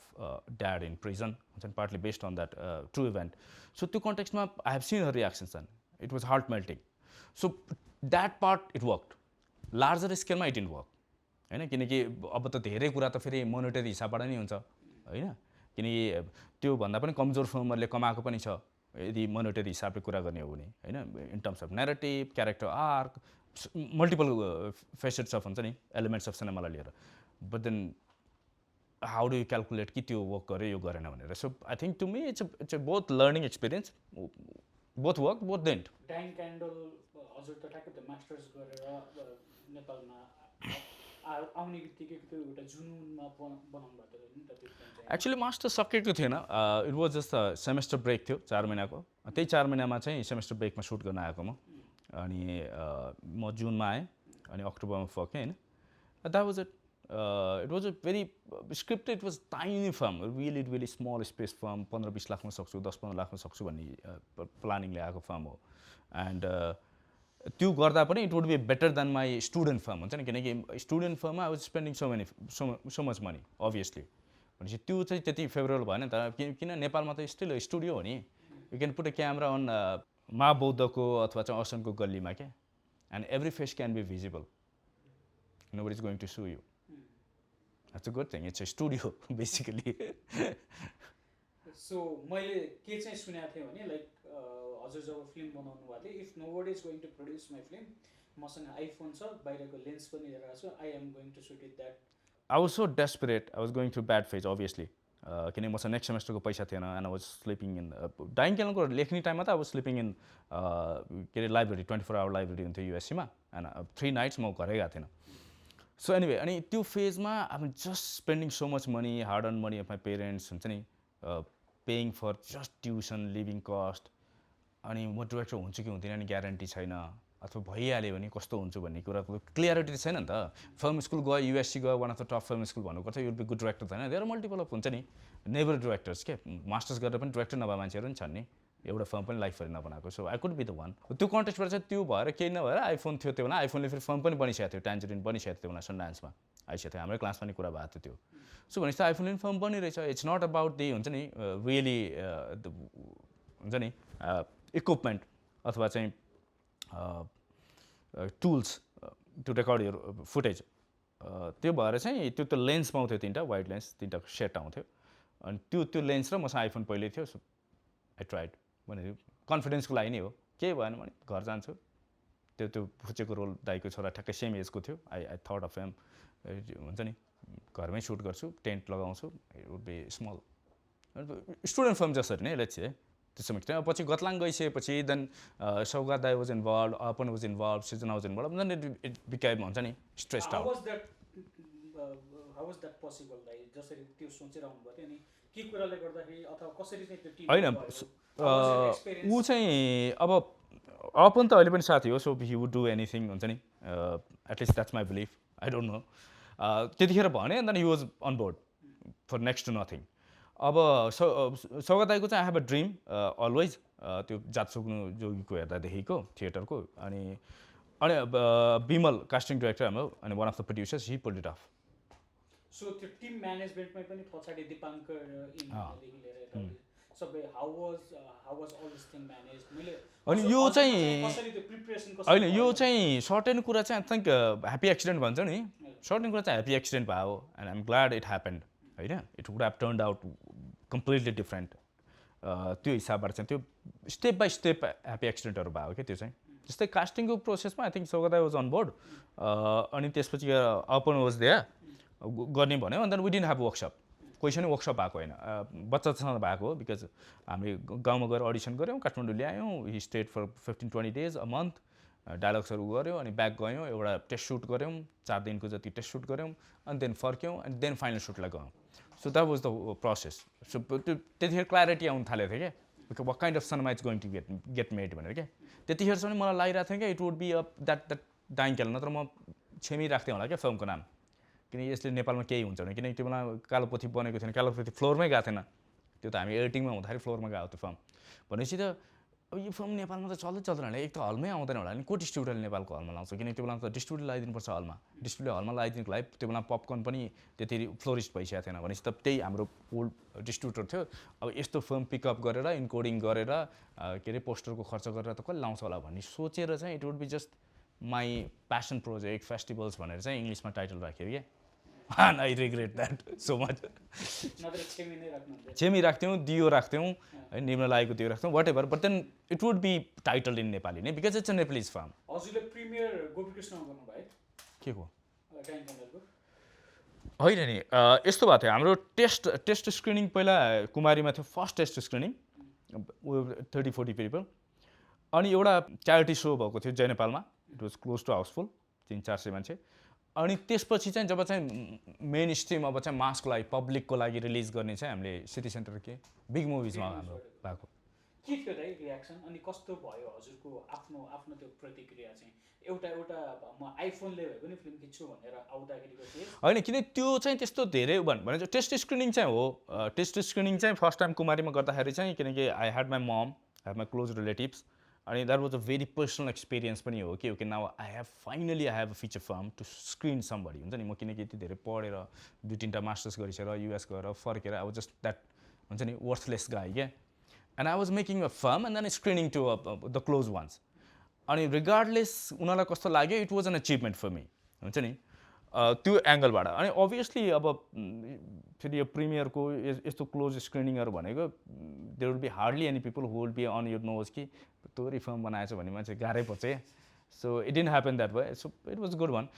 Speaker 2: dad in prison, and partly based on that true event. So to context, I have seen her reactions then. It was heart melting. So that part, it worked. Larger scale, it didn't work. होइन किनकि अब त धेरै कुरा त फेरि monetary हिसाबबाट नै हुन्छ होइन किनकि त्योभन्दा पनि कमजोर फिल्महरूले कमाएको पनि छ यदि मोनेटरी हिसाबले कुरा गर्ने हो भने होइन in terms of narrative character arc multiple facets of हुन्छ नि एलिमेन्ट्स अफ सिनेमालाई लिएर but then how do you calculate कि त्यो वर्क गर्यो यो गरेन भनेर so I think to me it's a both learning experience both work both dent
Speaker 1: dying candle हजुर त ठ्याक्कै त्यो मास्टर्स गरेर नेपालमा आउने बित्तिकै त्यो एउटा जुनुनमा बनाउनु भएको थियो नि त त्यो
Speaker 2: एक्चुली मास्टर सकेको थिएन it was just semester break थियो 4 महिनाको त्यही 4 महिनामा चाहिँ सेमेस्टर ब्रेकमा सुट गर्न आएको म अनि म जुनमा आएँ अनि अक्टोबरमा फर्केँ होइन that was it was a very script it was tiny form really small space form 15-20 लाखमा सक्छु 10-15 लाखमा सक्छु भन्ने प्लानिङले आएको फर्म हो एन्ड त्यो गर्दा पनि it would be better than my student firm हुन्छ नि किनकि स्टुडेन्ट फर्ममा I was spending so much money obviously भनेपछि त्यो चाहिँ त्यति फेभरेबल भएन तर किन नेपालमा त स्टिल स्टुडियो हो नि you can put a camera on महाबौद्धको अथवा चाहिँ असनको गल्लीमा क्या and every face can be visible nobody is going to sue you that's a good thing it's a studio basically
Speaker 1: so मैले के चाहिँ सुनेको थिएँ भने लाइक हजुर जब फिल्म बनाउनु भएको थियो if nobody is going to produce my film मसँग आइफोन छ बाहिरको लेन्स पनि लिएर आएको छु I am going to shoot it that
Speaker 2: I was so desperate I was going through bad phase obviously किनकि मसँग नेक्स्ट सेमेस्टरको पैसा थिएन and I was sleeping in dying क्यानलको लेख्ने टाइममा त आई वाज स्लिपिङ इन के अरे लाइब्रेरी 24 आवर लाइब्रेरी हुन्थ्यो युएससीमा एन्ड 3 नाइट्स म घरै गएको थिएन सो एनिवे अनि त्यो फेजमा I am just spending so much money hard earn money of my parents हुन्छ नि paying for just tuition living cost अनि म डिरेक्टर हुन्छु कि हुँदैन नि ग्यारेन्टी छैन अथवा भइहाल्यो भने कस्तो हुन्छु भन्ने कुराको क्लियरिटी त छैन नि त फिल्म स्कुल गयो युएससी गयो one of the top film school भन्नुपर्छ युल बी गुड डिरेक्टर छैन देयर मल्टिपल अफ हुन्छ नि नेभर डिरेक्टर्स के मास्टर्स गरेर पनि डिरेक्टर नभए मान्छेहरू पनि छन् नि एउटा फिल्म पनि लाइफभरि नबनाएको so I could be the one त्यो कन्टेक्स्टबाट चाहिँ त्यो भएर केही नभएर आइफोन थियो त्यो बेला आइफोनले फेरि फिल्म पनि बनिसकेको थियो ट्यान्जरिन बनिसकेको थियो बेला सनडान्समा आइसकेको थियो हाम्रै क्लासमा नि कुरा भएको थियो सो भनेपछि त आइफोनले पनि फिल्म बनिरहेछ इट्स नट अबाउट दि हुन्छ नि रियली हुन्छ नि इक्विपमेन्ट अथवा चाहिँ tools to record your footage त्यो भएर चाहिँ त्यो त लेन्स पाउँथ्यो 3टा वाइड लेन्स 3टाको सेट आउँथ्यो अनि त्यो लेन्स र मसँग आइफोन पहिल्यै थियो सो आई ट्राइड भने कन्फिडेन्सको लागि नै हो केही भएन भने घर जान्छु त्यो फुचेको रोल दाइको छोरा ठ्याक्कै सेम एजको थियो आई थट अफ एम हुन्छ नि घरमै सुट गर्छु टेन्ट लगाउँछु it would be small student film जसरी नै लेट्स है त्यसो भने पछि गतलाङ गइसकेपछि देन सौगात दाई was involve upon was involve Srijana was involve then it became हुन्छ नि stressed out
Speaker 1: how was that possible दाइ जसरी त्यो सोचिरहनु भयो अनि के कुराले गर्दाखेरि अथवा कसरी चाहिँ त्यो टिम
Speaker 2: होइन ऊ चाहिँ अब अपन त अहिले पनि साथी हो so he would do anything हुन्छ नि at least that's my belief I don't know त्यतिखेर भने then he was on board for next to nothing अब सौगात दाइको चाहिँ I have a dream always त्यो जात सुक्नु जोगीको हेर्दादेखिको थिएटरको अनि विमल कास्टिङ डिरेक्टर हाम्रो अनि one of the producers he pulled it off
Speaker 1: so त्यो टिम म्यानेजमेन्टमै पनि पछाडि दिपाङ्कर सबै how was all this thing manage मैले
Speaker 2: अनि यो चाहिँ
Speaker 1: कसरी त्यो प्रिपरेसन कसरी
Speaker 2: होइन यो चाहिँ सर्टेन कुरा चाहिँ आई थिङ्क ह्याप्पी एक्सिडेन्ट भन्छ नि सर्टेन कुरा चाहिँ ह्याप्पी एक्सिडेन्ट भयो and I'm glad it happened होइन it would have turned out completely different त्यो हिसाबबाट चाहिँ त्यो स्टेप बाई स्टेप ह्याप्पी एक्सिडेन्टहरू भयो क्या त्यो चाहिँ जस्तै कास्टिङको प्रोसेसमा I think Saugata was on board अनि त्यसपछि अपन वाज दिया गर्ने भन्यो अन्त वी डिन्ट ह्याभ वर्कसप कोही पनि वर्कसप भएको होइन बच्चासँग भएको हो बिकज हामी गाउँमा गएर अडिसन गऱ्यौँ काठमाडौँ ल्यायौँ he stayed for 15-20 days a month डायलग्सहरू गऱ्यौँ अनि ब्याक गयौँ एउटा टेस्ट सुट गऱ्यौँ 4 दिनको जति टेस्ट सुट गऱ्यौँ अनि देन फर्क्यौँ अनि देन फाइनल सुटलाई गयौँ so that was the process so त्यो त्यतिखेर क्ल्यारिटी आउनु थालेको थियो क्या what kind of cinema is going to get made भनेर क्या त्यतिखेर चाहिँ मलाई लागिरहेको थियो क्या it would be a that dying खेल नत्र म छेमिरहेको थिएँ होला क्या फिल्मको नाम किन यसले नेपालमा केही हुन्छ भने किनकि त्यो बेला कालो पोथी बनेको थिएन कालो पोथी फ्लोरमै गएको थिएन त्यो त हामी एडिटिङमा हुँदाखेरि फ्लोरमा गएको त्यो फिल्म भनेपछि त अब यो फिल्म नेपालमा त चल्दैन होला एक त हलमै आउँदैन होला नि को डिस्ट्रिब्युटरले नेपालको हलमा लाउँछ किनकि त्यो बेला त डिस्ट्रिब्युटर लगाइदिनुपर्छ हलमा डिस्ट्रिब्युटर हलमा लगाइदिनुको लागि त्यो बेला पपकर्न पनि त्यति फ्लोरिस्ट भइसकेको थिएन भनेपछि त त्यही हाम्रो ओल्ड डिस्ट्रिब्युटर थियो अब यस्तो फिल्म पिकअप गरेर इन्कोडिङ गरेर के अरे पोस्टरको खर्च गरेर त कसले लाउँछ होला भन्ने सोचेर चाहिँ it would be just my passion project festivals भनेर चाहिँ इङ्ग्लिसमा टाइटल राख्यो क्या and I regret that so much. छेमी राख्थ्यौँ दियो राख्थ्यौँ है निम्न लागेको दियो राख्थ्यौँ whatever but then it would be title in Nepali नै because it's a Nepalese film
Speaker 1: हजुरले प्रिमियर गोपीकृष्णमा गर्नुभयो
Speaker 2: के को
Speaker 1: टाइम क्यान्डलको
Speaker 2: होइन नि यस्तो भएको थियो हाम्रो टेस्ट स्क्रिनिङ पहिला कुमारीमा थियो फर्स्ट टेस्ट स्क्रिनिङ 30-40 पिपल अनि एउटा च्यारिटी सो भएको थियो जय नेपालमा it was close to housefull 300-400 मान्छे अनि त्यसपछि चाहिँ जब चाहिँ मेन स्ट्रिम अब चाहिँ मासको लागि पब्लिकको लागि रिलिज गर्ने चाहिँ हामीले सिटी सेन्टर के बिग मुभिजमा हाम्रो भएको
Speaker 1: के थियो दाइ रियाक्सन अनि कस्तो भयो हजुरको आफ्नो त्यो प्रतिक्रिया चाहिँ एउटा म आइफोनले भए पनि फिल्म खिच्छु भनेर आउँदाखेरिको थिएँ
Speaker 2: होइन किन त्यो चाहिँ त्यस्तो धेरै भने चाहिँ टेस्ट स्क्रिनिङ चाहिँ हो टेस्ट स्क्रिनिङ चाहिँ फर्स्ट टाइम कुमारीमा गर्दाखेरि चाहिँ किनकि I had my mom have my close relatives अनि that was a very personal experience पनि हो कि okay now I have finally I have a feature film to screen somebody हुन्छ नि म किनकि यति धेरै पढेर 2-3टा मास्टर्स गरिसकेर युएस गएर फर्केर आई वाज जस्ट द्याट हुन्छ नि वर्थलेस गाई क्या and I was making a film and then screening to the close ones अनि रिगार्डलेस उनीहरूलाई कस्तो लाग्यो it was an achievement for me हुन्छ नि त्यो एङ्गलबाट अनि अभियसली अब फेरि यो प्रिमियरको यस्तो क्लोज स्क्रिनिङहरू भनेको there will be hardly any people who will be on your nose कि तोरी फिल्म बनाएछ भने मान्छे गाह्रै पर्छ क्या so it didn't happen that way so it was good one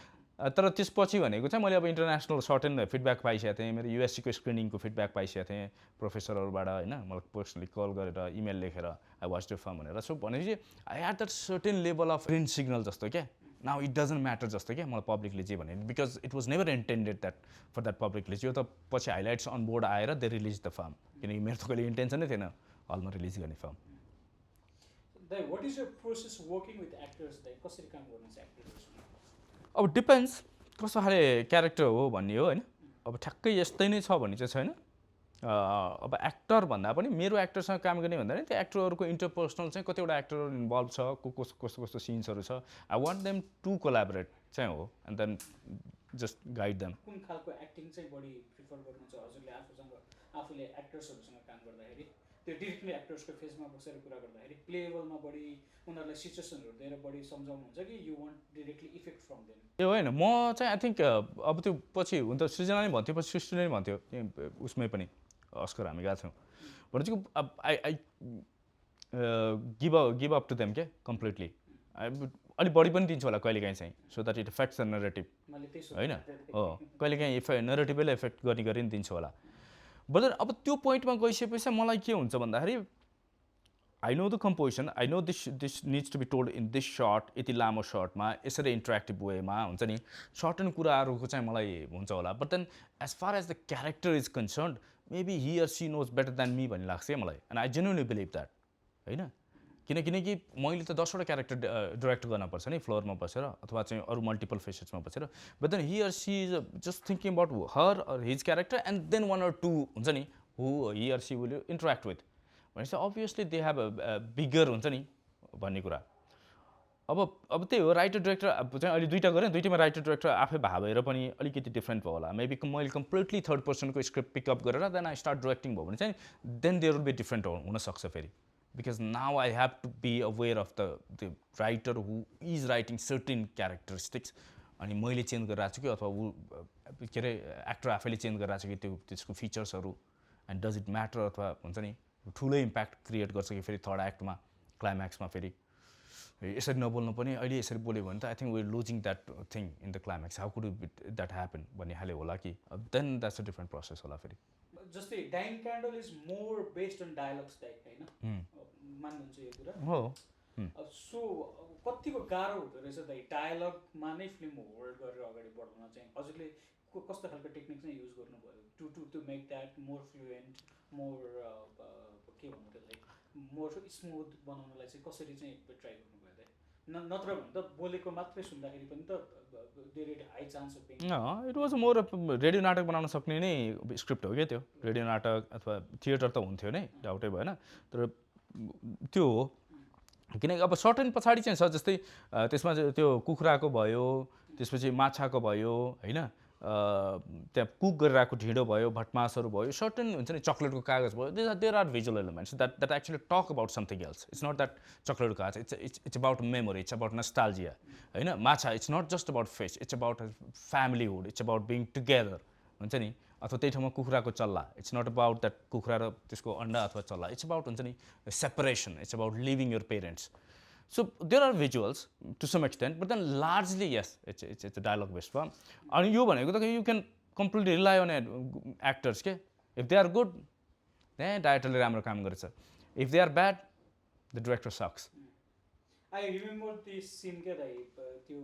Speaker 2: तर त्यसपछि भनेको चाहिँ मैले अब इन्टरनेसनल सर्टेन फिडब्याक पाइसकेको थिएँ मेरो युएससीको स्क्रिनिङको फिडब्याक पाइसकेको थिएँ प्रोफेसरहरूबाट होइन मलाई पर्सनली कल गरेर इमेल लेखेर आई वाच द फिल्म भनेर सो भनेपछि I had that certain level of green signal जस्तो क्या नाउ इट डजन्ट म्याटर जस्तो क्या मलाई पब्लिकले जे भने because it was never intended that for that पब्लिकले यो त पछि हाइलाइट्स अन बोर्ड आएर दे रिलिज द फिल्म किनकि मेरो त कहिले इन्टेन्सन नै थिएन हलमा रिलिज गर्ने film
Speaker 1: What is your process working with actors? कसरी काम गर्नुहुन्छ एक्टर्ससँग?
Speaker 2: अब डिपेन्ड्स कस्तो खाले क्यारेक्टर हो भन्ने हो होइन अब ठ्याक्कै यस्तै नै छ भन्ने चाहिँ छैन अब एक्टर भन्दा पनि मेरो एक्टरसँग काम गर्ने भन्दा पनि त्यो एक्टरहरूको इन्टरपर्सनल चाहिँ कतिवटा एक्टरहरू इन्भल्भ छ कस्तो सिन्सहरू छ I want them to collaborate चाहिँ हो and then just guide them
Speaker 1: कुन खालको एक्टिङ चाहिँ बढी प्रिफर गर्नुहुन्छ हजुरले आफूले एक्टर्सहरूसँग काम गर्दाखेरि त्यो डिरेक्टली एक्टर्सको फेसमा बसेर कुरा गर्दाखेरि प्ले लेभलमा बढी उनीहरूलाई सिचुएसनहरू दिएर बढी सम्झाउनुहुन्छ कि you want directly effect from them
Speaker 2: ए होइन म चाहिँ आई थिङ्क अब त्यो पछि हुन त सृजना नै भन्थ्यो पछि सृष्टि नै भन्थ्यो उसमै पनि अस्कर हामी गएको थियौँ भनेपछि अब I give up to them के कम्प्लिटली अलिक बढी पनि दिन्छु होला कहिलेकाहीँ चाहिँ so that it affects the narrative होइन हो कहिलेकाहीँ नरेटिभैले इफेक्ट गर्ने गरी नि दिन्छु होला बट अब त्यो पोइन्टमा गइसकेपछि मलाई के हुन्छ भन्दाखेरि I know the composition I know this needs to be told in this short यति लामो सर्टमा यसरी इन्टरेक्टिभ वेमा हुन्छ नि सर्टन कुराहरूको चाहिँ मलाई हुन्छ होला but then as far as the character is concerned maybe he or she knows better than me भन्ने लाग्छ क्या मलाई and I genuinely believe that होइन किनकि मैले त 10वटा क्यारेक्टर डिरेक्ट गर्नुपर्छ नि फ्लोरमा बसेर अथवा चाहिँ अरू मल्टिपल फेसेसमा बसेर but then he or she is just thinking about her or his character and then 1 or 2 हुन्छ नि who he or she will interact with भनेपछि obviously they have a bigger हुन्छ नि भन्ने कुरा अब त्यही हो राइटर डिरेक्टर अब चाहिँ अहिले दुईवटा गरेँ दुईवटैमा राइटर डिरेक्टर आफै भएर पनि अलिकति डिफ्रेन्ट भयो होला मेबी मैले कम्प्लिटली थर्ड पर्सनको स्क्रिप्ट पिकअप गरेर देन आई स्टार्ट डिरेक्टिङ भयो भने चाहिँ then there will be different हुनसक्छ फेरि because now I have to be aware of the writer who is writing certain characteristics अनि मैले चेन्ज गरिरहेको छु कि अथवा ऊ के अरे एक्टर आफैले चेन्ज गरिरहेको छ कि त्यसको फिचर्सहरू एन्ड डज इट म्याटर अथवा हुन्छ नि ठुलो इम्प्याक्ट क्रिएट गर्छ कि फेरि थर्ड एक्टमा क्लाइम्याक्समा फेरि यसरी नबोल्नु पनि अहिले यसरी बोल्यो भने त I think we losing that thing in the climax how could that happen भन्ने खाले होला कि then that's a different process होला फेरि
Speaker 1: जस्तै Dying Candle is more based on dialogues type होइन मान्नुहुन्छ यो कुरा
Speaker 2: हो
Speaker 1: सो कतिको गाह्रो हुँदो रहेछ दाइ डायलगमा नै फिल्म होल्ड गरेर अगाडि बढाउन चाहिँ हजुरले कस्तो खालको टेक्निक चाहिँ युज गर्नुभयो to make that more fluent more के भन्नु त्यसलाई मोर स्मुथ बनाउनलाई चाहिँ कसरी चाहिँ ट्राई गर्नुभयो दाइ नत्र भने त बोलेको मात्रै सुन्दाखेरि पनि त there is high chance of being
Speaker 2: it was more radio नाटक बनाउन सक्ने नै स्क्रिप्ट हो क्या त्यो रेडियो नाटक अथवा थिएटर त हुन्थ्यो नै डाउटै भएन तर त्यो हो किनकि अब सर्टेन पछाडि चाहिँ छ जस्तै त्यसमा त्यो कुखुराको भयो त्यसपछि माछाको भयो होइन त्यहाँ कुक गरिरहेको ढिँडो भयो भटमासहरू भयो सर्टेन हुन्छ नि चक्लेटको कागज भयो there are visual elements that actually talk about something else it's not that चक्लेटको कागज it's about memory it's about nostalgia होइन माछा it's not just about fish it's about familyhood it's about being together हुन्छ नि अथवा त्यही ठाउँमा कुखुराको चल्ला इट्स नट अबाउट द्याट कुखुरा र त्यसको अन्डा अथवा चल्ला इट्स अबाउट हुन्छ नि separation it's about leaving your parents so there are visuals to some extent but then largely yes it's dialogue based film अनि यो भनेको त you can completely rely on actors के इफ दे आर गुड त्यहाँ डाइरेक्टरले राम्रो काम गरेछ if they are bad the director sucks
Speaker 1: I remember this scene के दाइ त्यो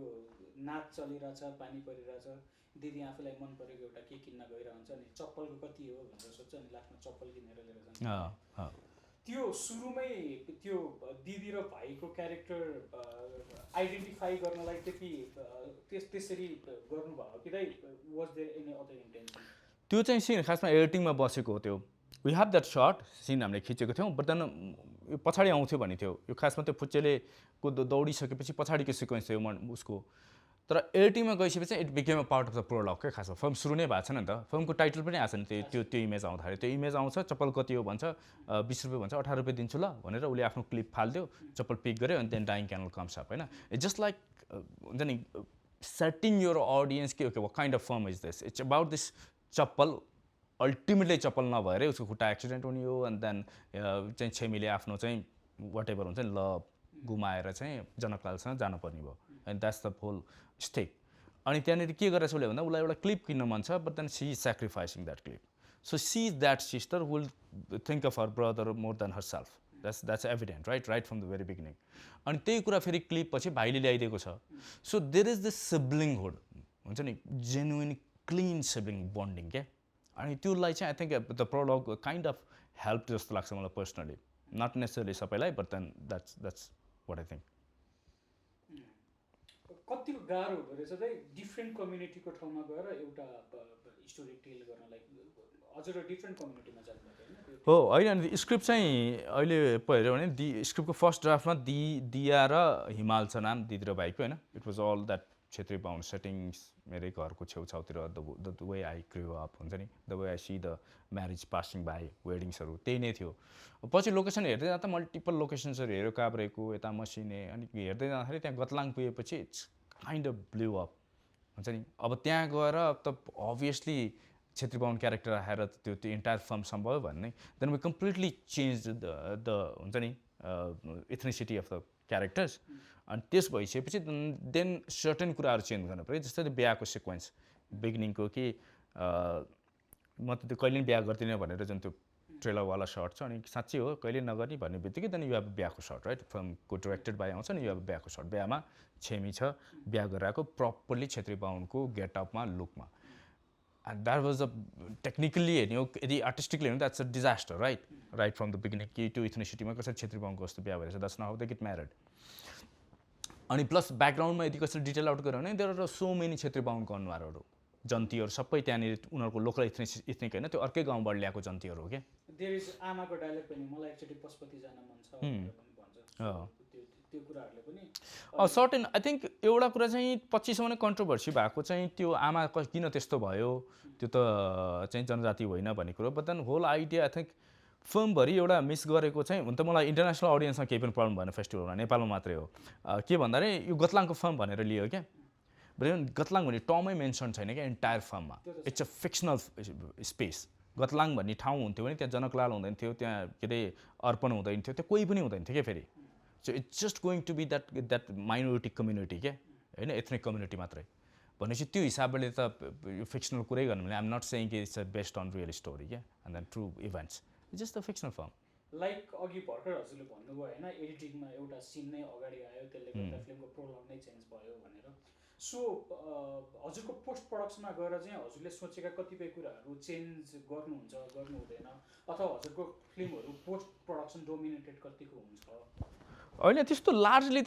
Speaker 1: नाच चलिरहेछ पानी परिरहेछ दिदी आफूलाई मन परेको एउटा के किन्न गइरहन्छ अनि चप्पलको कति हो भनेर सोध्छ अनि लास्टमा चप्पल किनेर लिएर जान्छ त्यो सुरुमै त्यो दिदी र भाइको क्यारेक्टर आइडेन्टिफाई गर्नलाई त्यति त्यसरी गर्नुभयो कि दाइ was there any other intention
Speaker 2: त्यो चाहिँ सिन खासमा एडिटिङमा बसेको हो त्यो we have that short scene हामीले खिचेको थियौँ बट देन यो पछाडि आउँथ्यो भने थियो यो खासमा त्यो फुच्चेले दौडिसकेपछि पछाडिको सिक्वेन्स थियो उसको तर एडिटिङमा गइसकेपछि it became a part of the product क्या खासमा फिल्म सुरु नै भएको छैन नि त फिल्मको टाइटल पनि आएको छैन त्यो इमेज आउँदाखेरि त्यो इमेज आउँछ चप्पल कति हो भन्छ 20 रुपियाँ भन्छ 18 रुपियाँ दिन्छु ल भनेर उसले आफ्नो क्लिप फाल्दियो चप्पल पिक गर्यो अनि then Dying Candle comes up होइन इट्स जस्ट लाइक हुन्छ नि सेटिङ योर अडियन्स के okay what kind of film is this it's about this chappal ultimately चप्पल नभएरै उसको खुट्टा एक्सिडेन्ट हुने हो अनि देन चाहिँ छेमीले आफ्नो चाहिँ वाट एभर हुन्छ नि ल गुमाएर चाहिँ जनकलालसँग जानुपर्ने भयो and that's the whole stake अनि त्यहाँनिर के गरेछ उसले भन्दा उसलाई एउटा क्लिप किन्न मन छ but then she is sacrificing that clip so she is that sister will think of her brother more than herself that's evident right from the very beginning अनि त्यही कुरा फेरि क्लिप पछि भाइले ल्याइदिएको छ so there is this siblinghood हुन्छ नि जेन्युन क्लिन सिब्लिङ बन्डिङ क्या अनि त्योलाई चाहिँ I think the product kind of help जस्तो लाग्छ मलाई पर्सनली नट नेसेसरली सबैलाई but then that's what I think
Speaker 1: कतिको गाह्रो हुँदो रहेछ चाहिँ डिफ्रेन्ट कम्युनिटीको ठाउँमा गएर एउटा स्टोरी टेल गर्नलाई हजुर डिफ्रेन्ट कम्युनिटीमा जानुभयो
Speaker 2: हो होइन अनि स्क्रिप्ट चाहिँ अहिले हेऱ्यो भने स्क्रिप्टको फर्स्ट ड्राफ्टमा दिया र हिमाल छ नाम दिदी र भाइको होइन it was all that Chhetri Bahun settings मेरै घरको छेउछाउतिर the way I grow up हुन्छ नि the way I see the marriage passing by वेडिङ्सहरू त्यही नै थियो पछि लोकेसन हेर्दै जाँदा मल्टिपल लोकेसन्सहरू हेऱ्यो काभ्रेको यता मसिने अनि हेर्दै जाँदाखेरि त्यहाँ गतलाङ पुगेपछि it's kind of blue up हुन्छ नि अब त्यहाँ गएर त अभियसली छेत्री बाहुन क्यारेक्टर आएर त्यो इन्टायर फर्म सम्भव भन्ने then we completely change the हुन्छ नि इथनिसिटी अफ द क्यारेक्टर्स अनि त्यस भइसकेपछि देन सर्टेन कुराहरू चेन्ज गर्नु पऱ्यो जस्तै त्यो बिहाको सिक्वेन्स बिगिनिङको कि म त त्यो कहिले पनि बिहा गर्दिनँ भनेर जुन त्यो ट्रेलरवाला सर्ट छ अनि साँच्चै हो कहिले नगर्ने भन्ने बित्तिकै देन यु हेभ बिहाको सर्ट राइट फिल्मको डिरेक्टेड बाई आउँछ नि यु हेभ बिहाको सर्ट बिहामा छेमी छ बिहा गरिरहेको प्रपरली छेत्री बाहुनको गेटअपमा लुकमा and that was a technically हेर्ने हो यदि आर्टिस्टिकली हेर्ने that's a disaster right from the beginning कि त्यो इथनिसिटीमा कसरी छेत्री बाहुनको कस्तो बिहा भइरहेछ that's not how they get married अनि प्लस ब्याकग्राउन्डमा यदि कसरी डिटेल आउट गऱ्यो भने there are so many Chhetri बाहुनको अनुहारहरू जन्तीहरू सबै त्यहाँनिर उनीहरूको लोकल इथनिक होइन त्यो अर्कै गाउँबाट ल्याएको जन्तीहरू हो क्या
Speaker 1: देयर इज आमाको डायलग पनि मलाई एक्चुअली पशुपति जान मन छ भनेर पनि भन्छ त्यो कुराहरूले पनि
Speaker 2: सर्टेन आई थिङ्क एउटा कुरा चाहिँ पछिसम्म नै कन्ट्रोभर्सी भएको चाहिँ त्यो आमा किन त्यस्तो भयो त्यो त चाहिँ जनजाति होइन भन्ने कुरो but then whole idea I think फिल्मभरि एउटा मिस गरेको चाहिँ हुन त मलाई इन्टरनेसनल अडियन्समा केही पनि प्रब्लम भएन फेस्टिभलमा नेपालमा मात्रै हो के भन्दाखेरि यो गतलाङको फिल्म भनेर लियो क्या बट गतलाङ भन्ने टर्मै मेन्सन छैन क्या एन्टायर फिल्ममा इट्स अ फिक्सनल स्पेस गतलाङ भन्ने ठाउँ हुन्थ्यो भने त्यहाँ जनकलाल हुँदैन थियो त्यहाँ के अरे अर्पण हुँदैन थियो त्यहाँ कोही पनि हुँदैन थियो क्या फेरि so it's just going to be that minority community क्या होइन एथनिक कम्युनिटी मात्रै भनेपछि त्यो हिसाबले त यो फिक्सनल कुरै गर्नु भने आइम नट सेइङ कि it's a based on real story क्या and then true events it's just a fictional film
Speaker 1: like अघि भर्खर हजुरले भन्नुभयो होइन एडिटिङमा एउटा सिन नै अगाडि आयो त्यसले गर्दा फिल्मको प्रोलग नै चेन्ज भयो भनेर सो हजुरको पोस्ट प्रडक्सनमा गएर चाहिँ हजुरले सोचेका कतिपय कुराहरू चेन्ज गर्नुहुन्छ गर्नु हुँदैन अथवा हजुरको फिल्महरू पोस्ट प्रडक्सन डोमिनेटेड कतिको हुन्छ
Speaker 2: होइन त्यस्तो लार्जली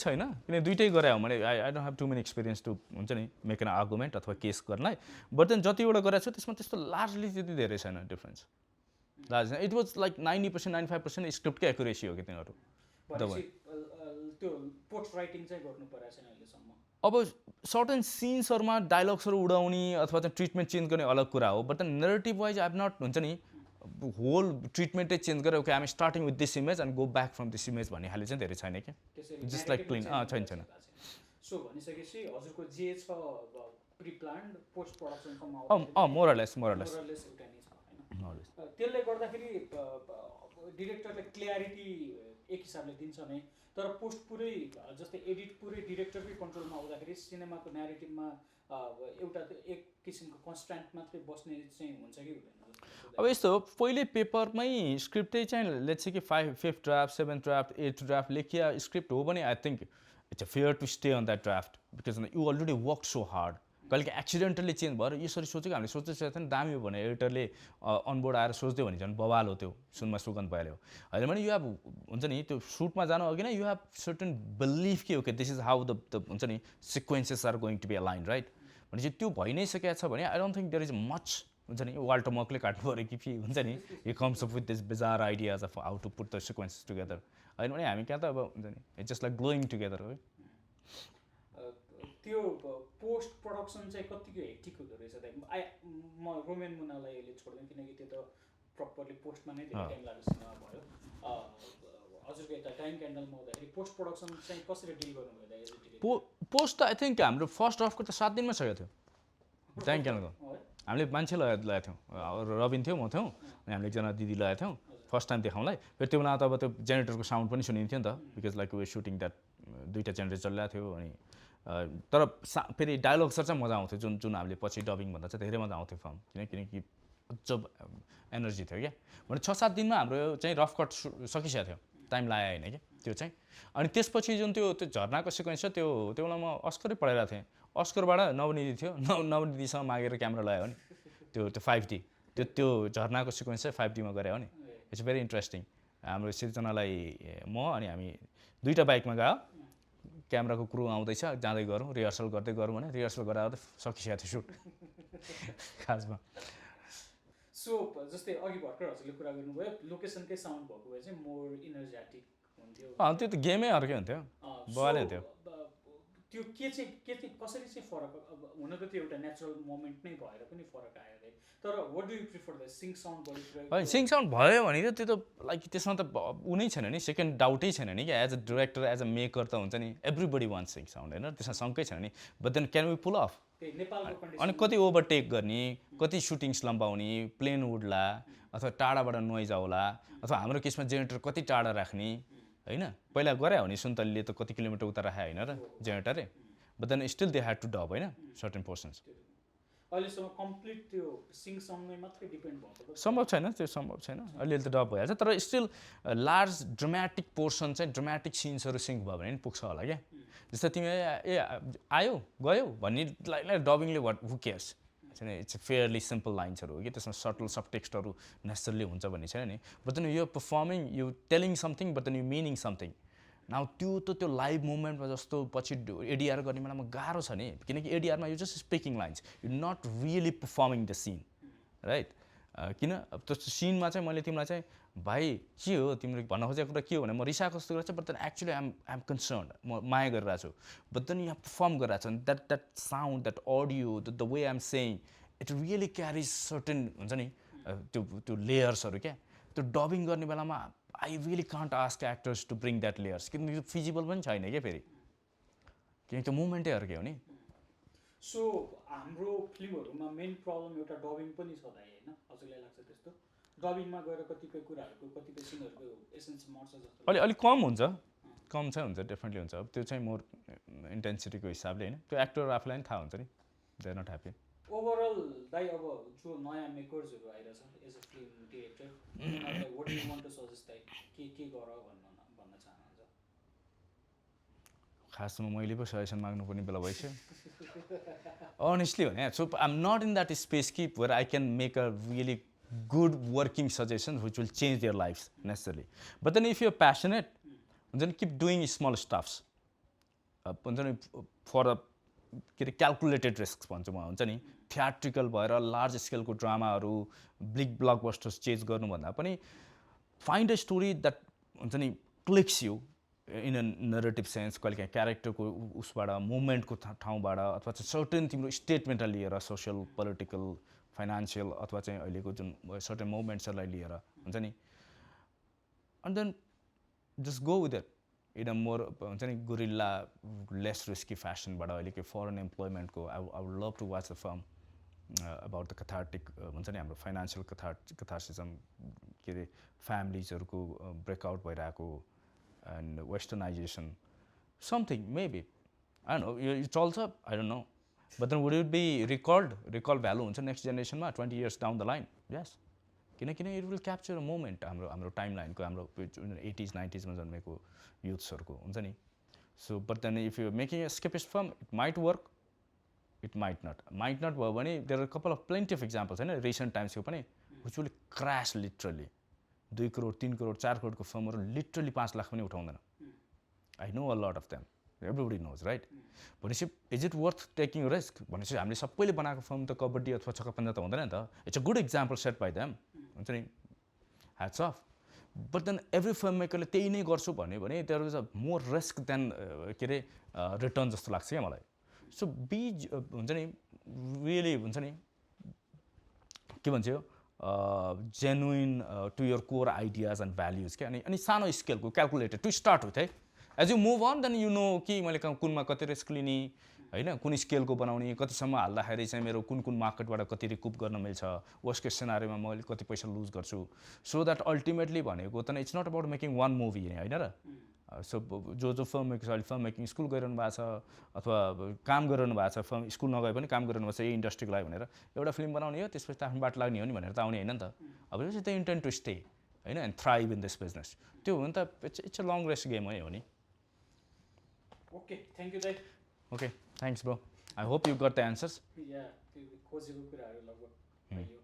Speaker 2: छैन किन दुइटै गरे हो मैले I don't have too many experience to हुन्छ नि मेक एन आर्गुमेन्ट अथवा केस गर्नलाई बट देन जतिवटा गरेको छु त्यसमा त्यस्तो लार्जली त्यति धेरै छैन difference large it was like 90% 95% स्क्रिप्टकै एकुरेसी हो कि तिनीहरू
Speaker 1: त्यो पोस्ट राइटिङ चाहिँ गर्नु परेको छैन अहिलेसम्म
Speaker 2: अब सर्टन सिन्सहरूमा डायलग्सहरू उडाउने अथवा चाहिँ ट्रिटमेन्ट चेन्ज गर्ने अलग कुरा हो but the narrative wise I have not हुन्छ नि होल ट्रिटमेन्टै चेन्ज गरेर okay I'm starting with this image and go back from this image भन्ने खाले चाहिँ धेरै छैन क्या जस्ट लाइक क्लिन छैन
Speaker 1: सो भनिसकेपछि हजुरको जे छ प्रि प्लान्ड पोस्ट प्रडक्सनसम्म
Speaker 2: मोरलेस
Speaker 1: एउटा नै छ होइन त्यसले गर्दाखेरि डिरेक्टरले क्ल्यारिटी एक हिसाबले दिन्छ नै तर पोस्ट पुरै जस्तै एडिट पुरै डिरेक्टरकै कन्ट्रोलमा आउँदाखेरि सिनेमाको न्यारेटिभमा एउटा एक किसिमको कन्स्ट्यान्ट मात्रै बस्ने चाहिँ हुन्छ कि हुँदैन
Speaker 2: अब यस्तो हो पहिले पेपरमै स्क्रिप्टै चाहिँ लेट्स कि 5th draft 7th draft 8th draft लेखिया स्क्रिप्ट हो भने I think it's a fair to stay on that draft because you already work so hard कहिले एक्सिडेन्टली चेन्ज भएर यसरी सोचेको हामीले सोचेको थियो नि दामी हो भने एडिटरले अनबोर्ड आएर सोच्दै भने झन् बवाल हो त्यो सुनमा सुगन्ध भइहाल्यो होइन भने यु हेभ हुन्छ नि त्यो सुटमा जानु अघि नै यु हेभ सर्टन बिलिभ के हो कि दिस इज हाउ द हुन्छ नि sequences are going to be align right भनेपछि त्यो भइ नै सकेको छ भने I don't think there is much हुन्छ नि वाल्टर मकले काट्नु पऱ्यो कि हुन्छ नि he comes up with this bizarre ideas of how to put the sequences together होइन भने हामी कहाँ त अब हुन्छ नि it's just like gluing together हो
Speaker 1: त्यो पोस्ट प्रडक्सन चाहिँ कतिको हेक्टिक हुँदो रहेछ म रोमेन मुनालाई अहिले छोड्दैन किनकि त्यो त प्रपरली पोस्टमा नै धेरै टाइम लाग्ने सिनेमा भयो हजुरको यता टाइम क्यान्डलमा हुँदाखेरि पोस्ट प्रडक्सन चाहिँ कसरी डिल गर्नुभयो
Speaker 2: पोस्ट त आई थिङ्क हाम्रो फर्स्ट ड्राफ्टको त 7 दिनमा सकेको थियो टाइम क्यान्डलको हामीले मान्छे लगाएको थियौँ रबिन थियो म थियौँ अनि हामीले एकजना दिदी लगाएको थियौँ फर्स्ट टाइम देखाउँलाई फेरि त्यो बेला त अब त्यो जेनेरेटरको साउन्ड पनि सुनिन्थ्यो नि त because like way shooting that 2टा जेनेरेटर चलिरहेको थियो अनि तर फेरि डायलग्सहरू चाहिँ मजा आउँथ्यो जुन हामीले पछि डबिङ भन्दा चाहिँ धेरै मजा आउँथ्यो फिल्म किनकि अझ एनर्जी थियो क्या भने 6-7 दिनमा हाम्रो चाहिँ रफ कट सकिसकेको थियो टाइम लाग्यो होइन क्या त्यो चाहिँ अनि त्यसपछि जुन त्यो झर्नाको सिक्वेन्स छ त्यो बेला म अस्करै पढाइरहेको थिएँ अस्करबाट नवनिधि थियो नवनिधिसँग मागेर क्यामेरा लगायो नि त्यो 5D त्यो झर्नाको सिक्वेन्स चाहिँ 5D मा गरे हो नि इट्स भेरी इन्ट्रेस्टिङ हाम्रो सिर्जनालाई म अनि हामी 2टा बाइकमा गयो क्यामेराको क्रू आउँदैछ जाँदै गरौँ रिहर्सल गर्दै गरौँ भने रिहर्सल गरेर सकिसकेको थियो सुट खासमा
Speaker 1: सो जस्तै अघि भर्खर हजुरले कुरा गर्नुभयो लोकेसनकै साउन्ड भएको भए चाहिँ मोर इनर्जेटिक हुन्थ्यो
Speaker 2: त्यो त गेमै अर्कै हुन्थ्यो बवालै हुन्थ्यो
Speaker 1: त्यो के चाहिँ कसरी चाहिँ फरक अब हुन त त्यो एउटा नेचुरल मोमेन्ट नै भएर पनि फरक आयो है तर what do you prefer the sync sound बढी
Speaker 2: होइन सिङ साउन्ड भयो भने त त्यो त लाइक त्यसमा त ऊ नै छैन नि सेकेन्ड डाउटै छैन नि क्या as a director as a maker त हुन्छ नि एभ्रिबडी वान्ट सिङ साउन्ड होइन त्यसमा शङ्कै छैन नि but then can we pull off अनि कति ओभरटेक गर्ने कति सुटिङ्स लम्बाउने प्लेन उड्ला अथवा टाढाबाट नोइज आउला अथवा हाम्रो केसमा जेनेरेटर कति टाढा राख्ने होइन पहिला गरे हो नि सुन्तलीले त कति किलोमिटर उता राखे होइन र जेनेरेटरै but then still they had to dub होइन सर्टेन पोर्सन्स
Speaker 1: अहिलेसम्म कम्प्लिट त्यो सिङ साउन्डमै मात्रै डिपेन्ड भएको
Speaker 2: सम्भव छैन त्यो सम्भव छैन अलिअलि त डब भइहाल्छ तर स्टिल लार्ज ड्रामेटिक पोर्सन चाहिँ ड्रामेटिक सिन्सहरू सिङ्क भयो भने पनि पुग्छ होला क्या जस्तै तिमी आयो गयो भन्ने डबिङले वाट हु केयर्स छैन इट्स फेयरली सिम्पल लाइन्सहरू हो कि त्यसमा सटल सब टेक्स्टहरू नेचुरली हुन्छ भन्ने छैन नि but then you performing you telling something but then you meaning something now त्यो लाइभ मुभमेन्टमा जस्तो पछि एडिआर गर्ने बेलामा गाह्रो छ नि किनकि एडिआरमा you just speaking lines you not really performing the scene right किन त्यो सिनमा चाहिँ मैले तिमीलाई चाहिँ भाइ के हो तिमीले भन्न खोजेको कुरा के हो भने म रिसाएको जस्तो गर्छ but then actually I'm concern म माया गरिरहेको छु बट देन यहाँ पर्फर्म गरिरहेको छ that sound that audio the way I'm saying it really carries certain हुन्छ नि त्यो लेयर्सहरू क्या त्यो डबिङ गर्ने बेलामा I really can't ask actors to bring that layers किनकि त्यो फिजिबल पनि छैन क्या फेरि किनकि त्यो मुभमेन्टै अर्कै हो नि
Speaker 1: सो हाम्रो फिल्महरूमा मेन प्रब्लम एउटा डबिङ पनि छ दाइ होइन हजुरलाई लाग्छ त्यस्तो डबिङमा गएर कतिपय कुराहरूको कतिपय सिनहरूको एसेन्स मर्छ जस्तो
Speaker 2: अलिक कम हुन्छ कम चाहिँ हुन्छ डेफिनेटली हुन्छ अब त्यो चाहिँ मोर इन्टेन्सिटीको हिसाबले होइन त्यो एक्टर आफूलाई पनि थाहा हुन्छ नि they are not happy
Speaker 1: overall दाइ अब जो नयाँ मेकर्सहरू आइरहेछ एज अ फिल्म डिरेक्टर उनीहरूलाई what you want to suggest दाइ के गर भन्न चाहनुहुन्छ
Speaker 2: खासमा मैले पो सजेसन माग्नुपर्ने बेला भइसक्यो अनेस्टली भने so I am not in that space कि where I can make a really good working suggestions which will change their lives necessarily. But then if you're passionate, then keep doing small stuffs. For a calculated risks भन्छ म हुन्छ नि theatrical भएर large scale को ड्रामाहरू big blockbusters chase गर्नुभन्दा पनि find a story that हुन्छ नि clicks you in a narrative sense कहिलेकाहीँ क्यारेक्टरको उसबाट मुभमेन्टको ठाउँबाट अथवा चाहिँ सर्टेन तिम्रो स्टेटमेन्टलाई लिएर सोसियल पोलिटिकल फाइनेन्सियल अथवा चाहिँ अहिलेको जुन सर्टेन मुभमेन्ट्सहरूलाई लिएर हुन्छ नि and then just go with it in a more हुन्छ नि गुरिल्ला लेस रिस्की फेसनबाट अहिलेको फरेन इम्प्लोइमेन्टको I would love to watch a film about the cathartic हुन्छ नि हाम्रो फाइनेन्सियल कथार्सिजम के अरे फ्यामिलीजहरूको ब्रेकआउट भइरहेको and westernisation something maybe I don't know यो चल्छ I don't know but then would it be recall value हुन्छ नेक्स्ट जेनेरेसनमा 20 years down the line yes किनकि it will capture a moment हाम्रो टाइमलाइनको हाम्रो 80s 90s मा जन्मेको युथ्सहरूको हुन्छ नि so but then if you making a escapist film it might work it might not भयो भने there are couple of plenty of examples होइन रिसेन्ट टाइम्सको पनि which will cross literally 2 crore 3 crore 4 करोडको फिल्महरू लिटरली 5 लाख पनि उठाउँदैन I know a lot of them everybody knows right भनेपछि is it worth taking risk भनेपछि हामीले सबैले बनाएको फिल्म त कबड्डी अथवा छक्का पन्जा त हुँदैन नि त it's a good example set by them हुन्छ नि hats off but then every film मेकरले त्यही नै गर्छु भन्यो भने there is a more risk than के अरे रिटर्न जस्तो लाग्छ क्या मलाई सो हुन्छ नि रियली हुन्छ नि के भन्छ यो genuine to your core ideas and values क्या अनि सानो स्केलको क्यालकुलेटेड टु स्टार्ट विथ है as you move on then you know कि मैले कुनमा कति रिस्क लिने होइन कुन स्केलको बनाउने कतिसम्म हाल्दाखेरि चाहिँ मेरो कुन मार्केटबाट कति रिकुप गर्न मिल्छ वर्स्ट केस सिनारीमा मैले कति पैसा लुज गर्छु सो द्याट अल्टिमेटली भनेको त it's not about making one movie होइन र सो जो फिल्म मेकर्स अहिले फिल्म मेकिङ स्कुल गरिरहनु भएको छ अथवा काम गरिरहनु भएको छ फिल्म स्कुल नगए पनि काम गरिरहनु भएको छ यही इन्डस्ट्रीको लागि भनेर एउटा फिल्म बनाउने हो त्यसपछि त आफ्नो बाटो लाग्ने हो नि भनेर त आउने होइन नि त अब द इन्टेन्ट टु स्टे होइन and thrive in this business त्यो हो नि त it's a long race game हो नि
Speaker 1: Okay, thank you, Dai.
Speaker 2: Okay, thanks, bro. I hope you got the answers.
Speaker 1: Yeah, खोजेको कुराहरू लगभग पाइयो